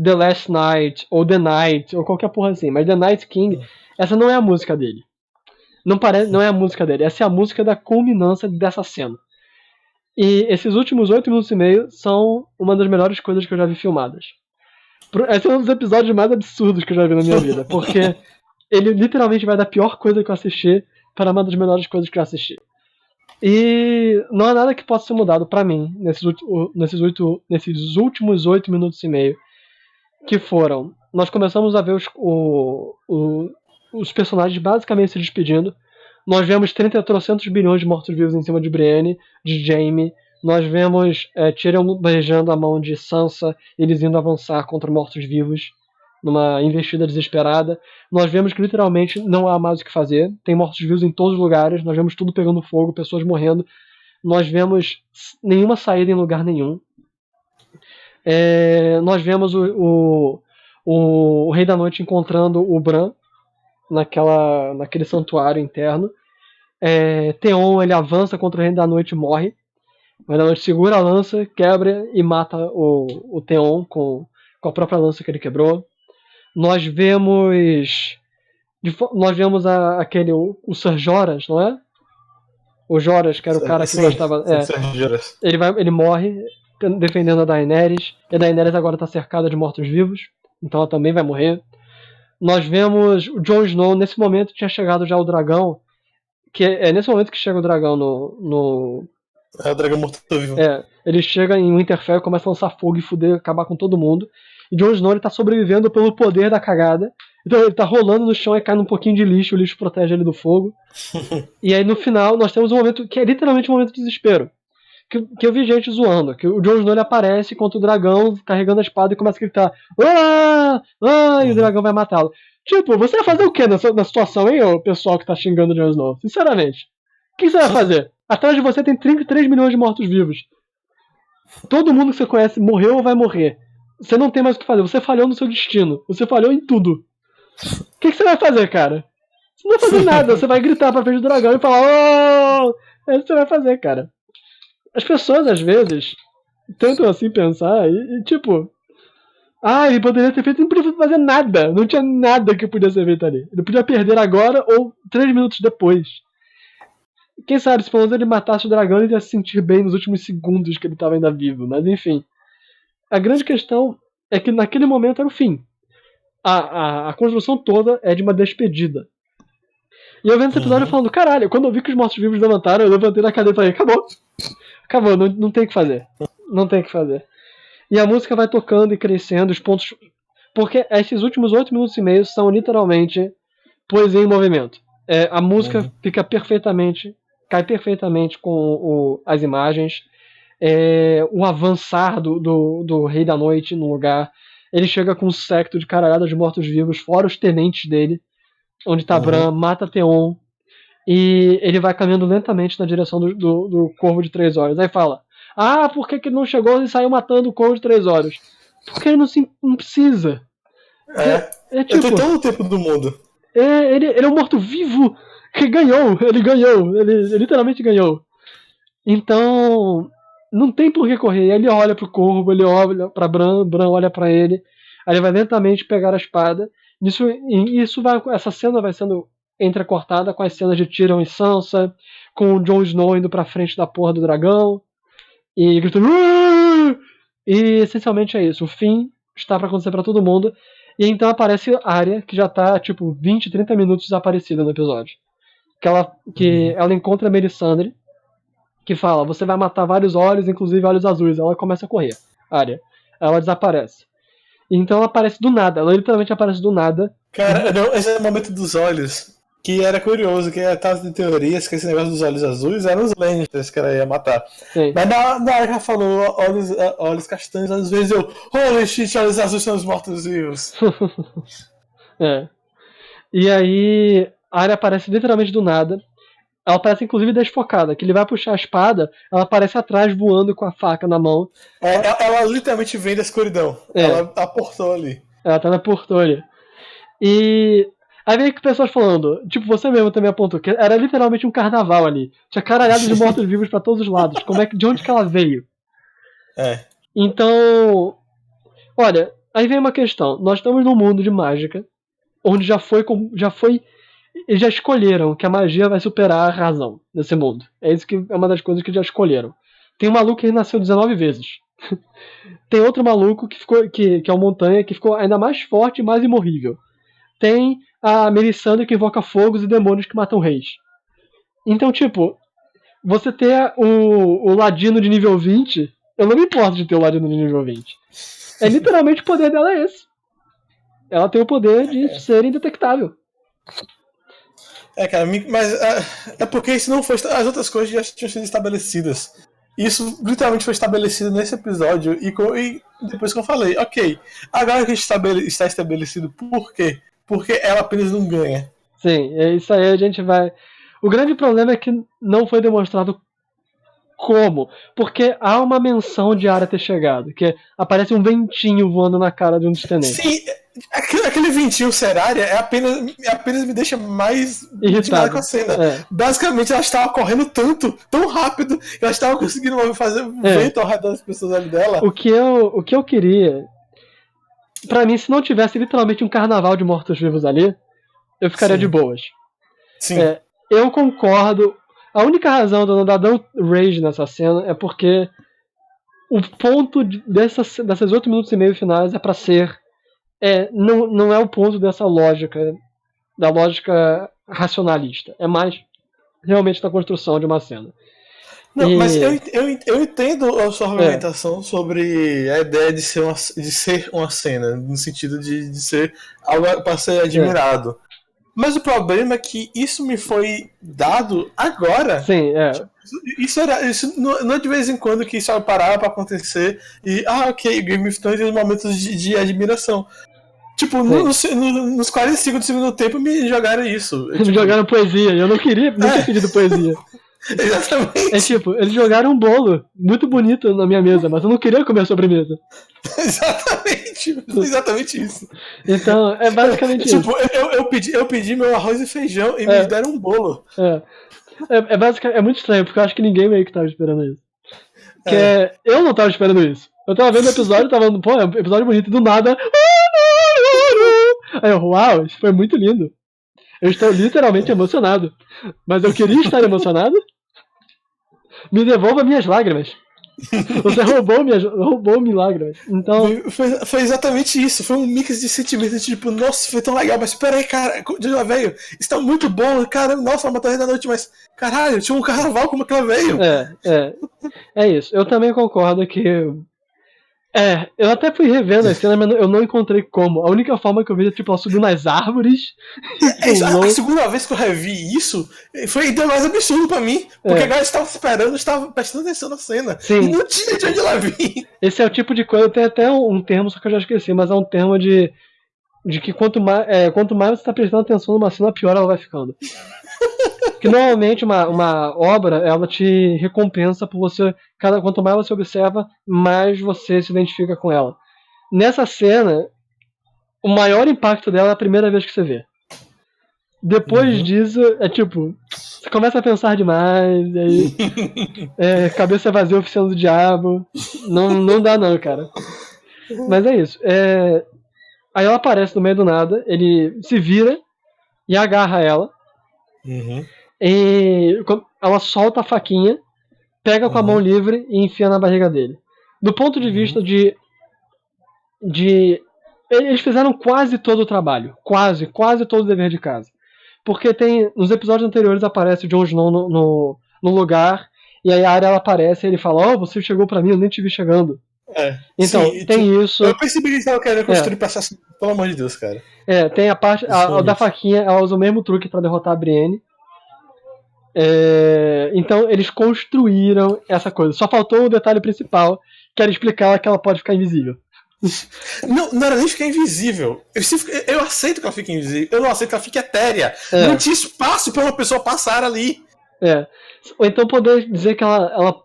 The Last Night, ou The Night, ou qualquer porra assim. Mas The Night King, essa não é a música dele. Não é a música dele. Essa é a música da culminância dessa cena. E esses últimos 8 minutos e meio são uma das melhores coisas que eu já vi filmadas. Esse é um dos episódios mais absurdos que eu já vi na minha vida. Porque ele literalmente vai da pior coisa que eu assisti para uma das melhores coisas que eu assisti. E não há nada que possa ser mudado pra mim nesses últimos 8 minutos e meio. Que foram... Nós começamos a ver os personagens basicamente se despedindo. Nós vemos 300 bilhões de mortos-vivos em cima de Brienne, de Jaime. Nós vemos Tyrion beijando a mão de Sansa, eles indo avançar contra mortos-vivos numa investida desesperada. Nós vemos que literalmente não há mais o que fazer. Tem mortos-vivos em todos os lugares. Nós vemos tudo pegando fogo, pessoas morrendo. Nós vemos nenhuma saída em lugar nenhum. Nós vemos o Rei da Noite encontrando o Bran naquele santuário interno. Theon, ele avança contra o Rei da Noite e morre. O Rei da Noite segura a lança, quebra e mata o Theon com a própria lança que ele quebrou. Nós vemos o Ser Jorah, não é? O Jorah, que era o cara que gostava... Ele morre defendendo a Daenerys. E a Daenerys agora está cercada de mortos-vivos, então ela também vai morrer. Nós vemos o Jon Snow, nesse momento tinha chegado já o dragão, que é nesse momento que chega o dragão no... É o dragão morto-vivo. Ele chega em Winterfell, começa a lançar fogo e fuder, acabar com todo mundo. E Jon Snow está sobrevivendo pelo poder da cagada. Então ele tá rolando no chão e cai num pouquinho de lixo, o lixo protege ele do fogo. E aí no final nós temos um momento que é literalmente um momento de desespero. Que eu vi gente zoando, que o Jon Snow ele aparece contra o dragão, carregando a espada e começa a gritar e o dragão vai matá-lo. Tipo, você vai fazer o que na situação, hein, o pessoal que tá xingando o Jon Snow? Sinceramente. O que você vai fazer? Atrás de você tem 33 milhões de mortos-vivos. Todo mundo que você conhece morreu ou vai morrer. Você não tem mais o que fazer, você falhou no seu destino. Você falhou em tudo. O que você vai fazer, cara? Você não vai fazer nada, você vai gritar pra frente do dragão e falar é isso que você vai fazer, cara. As pessoas, às vezes, tentam assim pensar e tipo... ele poderia ter feito... Ele não podia fazer nada. Não tinha nada que podia ser feito ali. Ele podia perder agora ou 3 minutos depois. Quem sabe, se pelo menos ele matasse o dragão, ele ia se sentir bem nos últimos segundos que ele estava ainda vivo. Mas enfim. A grande questão é que naquele momento era o fim. A construção toda é de uma despedida. E eu vendo esse episódio falando, caralho, quando eu vi que os mortos-vivos levantaram, eu levantei da cadeira e falei, acabou. Acabou, não tem o que fazer. Não tem o que fazer. E a música vai tocando e crescendo, os pontos... Porque esses últimos 8 minutos e meio são literalmente poesia em movimento. A música fica perfeitamente... Cai perfeitamente com as imagens. O avançar do Rei da Noite no lugar. Ele chega com um secto de caralhada de mortos-vivos, fora os tenentes dele. Onde tá Bran, mata Theon. E ele vai caminhando lentamente na direção do Corvo de 3 Olhos. Aí fala, por que ele não chegou e saiu matando o Corvo de 3 Olhos? Porque ele não precisa. Tipo, eu tenho todo o tempo do mundo. Ele é um morto-vivo que ganhou. Ele literalmente ganhou. Então, não tem por que correr. Ele olha pro Corvo, ele olha pra Bran olha pra ele. Aí ele vai lentamente pegar a espada. Essa cena vai sendo entrecortada com as cenas de Tyrion e Sansa, com o Jon Snow indo pra frente da porra do dragão e gritando. Aaah! E essencialmente é isso. O fim está pra acontecer pra todo mundo. E então aparece Arya, que já tá tipo 20, 30 minutos desaparecida no episódio. Que ela encontra a Melisandre, que fala: você vai matar vários olhos, inclusive olhos azuis. Ela começa a correr. Arya. Ela desaparece. Então ela aparece do nada. Ela literalmente aparece do nada. Cara, não, esse é o momento dos olhos. Que era curioso, que tava de teorias que esse negócio dos olhos azuis eram os Lannisters que ela ia matar. Sim. Mas na hora que ela falou olhos castanhos, às vezes eu, holy shit, olhos azuis são os mortos-vivos. É. E aí a Arya aparece literalmente do nada. Ela parece inclusive desfocada, que ele vai puxar a espada, ela aparece atrás voando com a faca na mão. Ela literalmente vem da escuridão. Ela aportou ali. Ela tá na portolha. E aí vem pessoas falando, tipo, você mesmo também apontou, que era literalmente um carnaval ali. Tinha caralhada de mortos-vivos pra todos os lados. De onde que ela veio? Então, olha, aí vem uma questão. Nós estamos num mundo de mágica, onde eles já escolheram que a magia vai superar a razão nesse mundo. É isso que é uma das coisas que já escolheram. Tem um maluco que nasceu 19 vezes. Tem outro maluco que é o Montanha, que ficou ainda mais forte e mais imorrível. Tem a Melisandre que invoca fogos e demônios que matam reis. Então, tipo, você ter o Ladino de nível 20, eu não me importo de ter o Ladino de nível 20. É literalmente o poder dela é esse. Ela tem o poder de ser indetectável. Cara, mas é porque isso não foi. As outras coisas já tinham sido estabelecidas. Isso literalmente foi estabelecido nesse episódio e depois que eu falei, ok, agora que está estabelecido, por quê? Porque ela apenas não ganha. Sim, é isso aí a gente vai... O grande problema é que não foi demonstrado como, porque há uma menção de Arya ter chegado, que aparece um ventinho voando na cara de um dos tenentes. Sim, aquele ventinho ser Arya apenas me deixa mais irritado com a cena. Basicamente, ela estava correndo tão rápido, que ela estava conseguindo fazer vento ao redor das pessoas ali dela. O que eu queria, pra mim, se não tivesse literalmente um carnaval de mortos-vivos ali, eu ficaria de boas. Sim. Eu concordo. A única razão de eu não dar rage nessa cena é porque o ponto dessas 8 minutos e meio finais é pra ser... não é o ponto dessa lógica, da lógica racionalista. É mais realmente da construção de uma cena. Não, mas eu entendo a sua argumentação sobre a ideia de ser uma cena, no sentido de ser algo para ser admirado. Mas o problema é que isso me foi dado agora. Sim, Isso não é de vez em quando que isso parava pra acontecer e, ok, Game of Thrones tem momentos de admiração. Tipo, nos 45 do segundo tempo me jogaram isso. Me jogaram poesia, eu não queria, não tinha pedido poesia. Exatamente. Eles jogaram um bolo muito bonito na minha mesa, mas eu não queria comer a sobremesa. Exatamente isso. Então, é basicamente isso. Eu pedi meu arroz e feijão e me deram um bolo. É muito estranho, porque eu acho que ninguém meio que tava esperando isso. Eu não tava esperando isso. Eu tava vendo o episódio e tava falando, pô, é um episódio bonito, e do nada... Aí eu, uau, isso foi muito lindo. Eu estou literalmente emocionado. Mas eu queria estar emocionado? Me devolva minhas lágrimas. Você roubou-me lágrimas. Então... Foi exatamente isso. Foi um mix de sentimentos, tipo, nossa, foi tão legal, mas peraí, cara, de lá veio. Isso tá muito bom, cara, nossa, uma torre da noite, mas caralho, tinha um carnaval, como que ela veio? É isso. Eu também concordo que... eu até fui revendo a cena, mas eu não encontrei como. A única forma que eu vi é, tipo, ela subiu nas árvores. A segunda vez que eu revi isso, foi ainda mais absurdo pra mim. Porque a galera estava esperando, estava prestando atenção na cena. Sim. E não tinha de onde ela vir. Esse é o tipo de coisa, tem até um termo, só que eu já esqueci, mas é um termo de que quanto mais você tá prestando atenção numa cena, pior ela vai ficando. Que normalmente uma obra, ela te recompensa por você... Quanto mais você observa, mais você se identifica com ela. Nessa cena, o maior impacto dela é a primeira vez que você vê. Depois disso, é tipo, você começa a pensar demais, aí cabeça vazia oficial do diabo. Não dá não, cara. Mas é isso. Aí ela aparece no meio do nada, ele se vira e agarra ela. E ela solta a faquinha, pega com a mão livre e enfia na barriga dele. Do ponto de vista de eles fizeram quase todo o trabalho. Quase todo o dever de casa. Porque nos episódios anteriores aparece o Jon Snow no lugar, e aí a Arya ela aparece e ele fala, você chegou pra mim, eu nem te vi chegando. Então, sim, tem isso. Eu percebi que eles estavam querendo construir pra assassinar, pelo amor de Deus, cara. Tem a parte da faquinha, ela usa o mesmo truque pra derrotar a Brienne. Então eles construíram essa coisa. Só faltou o detalhe principal, que era explicar que ela pode ficar invisível. Não era nem ficar invisível. Eu aceito que ela fique invisível. Eu não aceito que ela fique etérea. Não tinha espaço pra uma pessoa passar ali. Ou então poder dizer que ela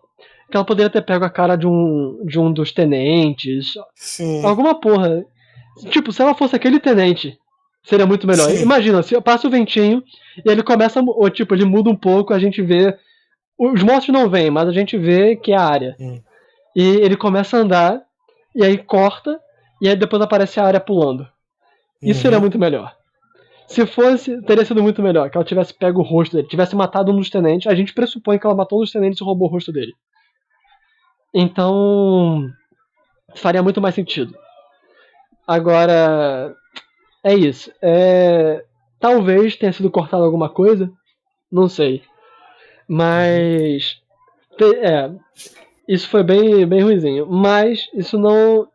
poderia ter pego a cara de um dos tenentes. Sim. Alguma porra. Tipo, se ela fosse aquele tenente, seria muito melhor. Sim. Imagina, se passa o ventinho e ele começa, ou tipo, ele muda um pouco, a gente vê. Os monstros não vêm, mas a gente vê que é a área. E ele começa a andar, e aí corta, e aí depois aparece a área pulando. Isso seria muito melhor. Se fosse, teria sido muito melhor que ela tivesse pego o rosto dele, tivesse matado um dos tenentes. A gente pressupõe que ela matou um dos tenentes e roubou o rosto dele. Então, faria muito mais sentido. Agora, é isso. Talvez tenha sido cortado alguma coisa, não sei. Mas, isso foi bem, bem ruizinho. Mas isso não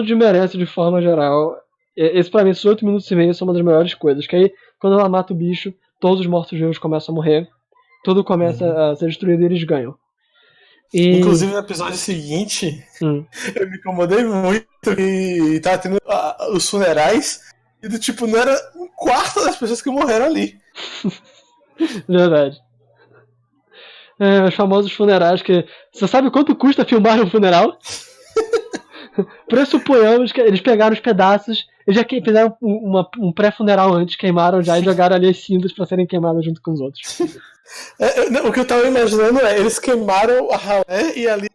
desmerece de forma geral. Esse pra mim, esses 8 minutos e meio são uma das melhores coisas. Que aí, quando ela mata o bicho, todos os mortos-vivos começam a morrer. Tudo começa a ser destruído e eles ganham. Inclusive no episódio seguinte, eu me incomodei muito e tava tendo os funerais e do tipo, não era um quarto das pessoas que morreram ali. Verdade. Os famosos funerais que... Você sabe quanto custa filmar um funeral? Pressuponhamos que eles pegaram os pedaços, eles já fizeram um pré-funeral antes, queimaram já e jogaram ali as cinzas pra serem queimadas junto com os outros. O que eu tava imaginando eles queimaram a ralé e ali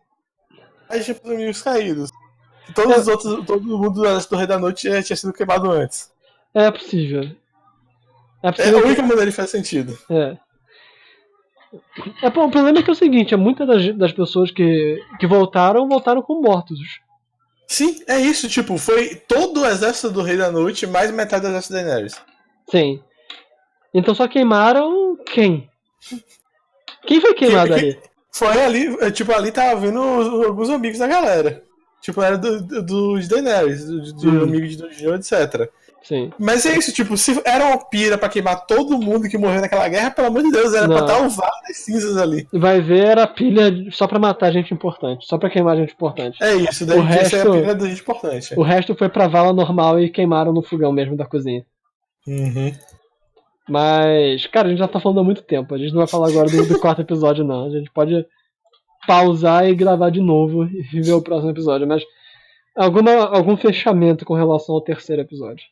mais de amigos caídos. Todos os outros, todo mundo do Rei da Noite tinha sido queimado antes. É possível. A única maneira que faz sentido. O problema é que é o seguinte, muitas das pessoas que voltaram com mortos. Sim, é isso, tipo, foi todo o exército do Rei da Noite mais metade do exército da Daenerys. Sim. Então só queimaram quem? Quem foi queimado ali? Foi ali, tipo, ali tava vindo alguns amigos da galera. Tipo, era dos Daenerys, do amigo de Jon, etc. Sim. Mas é isso, tipo, se era uma pira pra queimar todo mundo que morreu naquela guerra, pelo amor de Deus, era pra dar um várias das cinzas ali. Vai ver, era pilha só pra matar gente importante, só pra queimar gente importante. É isso, daí isso é a pilha da gente importante. O resto foi pra vala normal e queimaram no fogão mesmo da cozinha. Mas, cara, a gente já tá falando há muito tempo, a gente não vai falar agora do quarto episódio não, a gente pode pausar e gravar de novo e ver o próximo episódio, mas algum fechamento com relação ao terceiro episódio?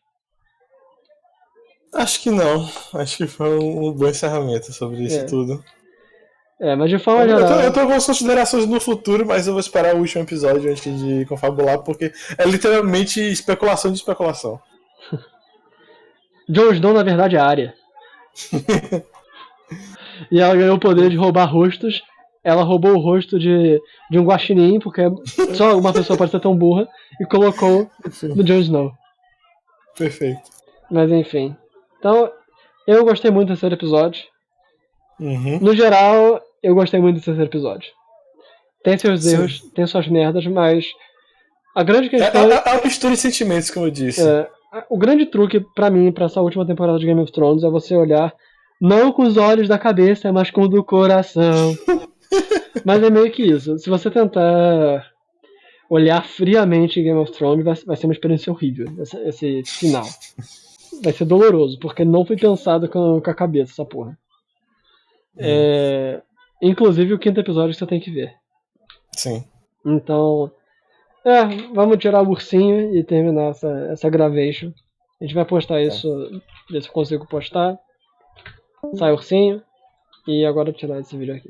Acho que não. Acho que foi um bom encerramento sobre isso tudo. Mas de forma geral... Eu tô com as considerações no futuro, mas eu vou esperar o último episódio antes de confabular, porque é literalmente especulação de especulação. Jon Snow, na verdade, é a Arya. E ela ganhou o poder de roubar rostos. Ela roubou o rosto de um guaxinim, porque só uma pessoa pode ser tão burra, e colocou no Jon Snow. Perfeito. Mas enfim. Então, eu gostei muito desse episódio. No geral, eu gostei muito desse episódio. Tem seus erros, tem suas merdas, mas a grande questão... É uma mistura de sentimentos, como eu disse. O grande truque pra mim, pra essa última temporada de Game of Thrones, é você olhar não com os olhos da cabeça, mas com o do coração. Mas é meio que isso. Se você tentar olhar friamente em Game of Thrones, vai ser uma experiência horrível, esse final. Vai ser doloroso, porque não foi pensado com a cabeça essa porra. Inclusive o quinto episódio que você tem que ver. Sim. Então, vamos tirar o ursinho e terminar essa gravation. A gente vai postar isso, ver se eu consigo postar. Sai ursinho. E agora eu vou tirar esse vídeo aqui.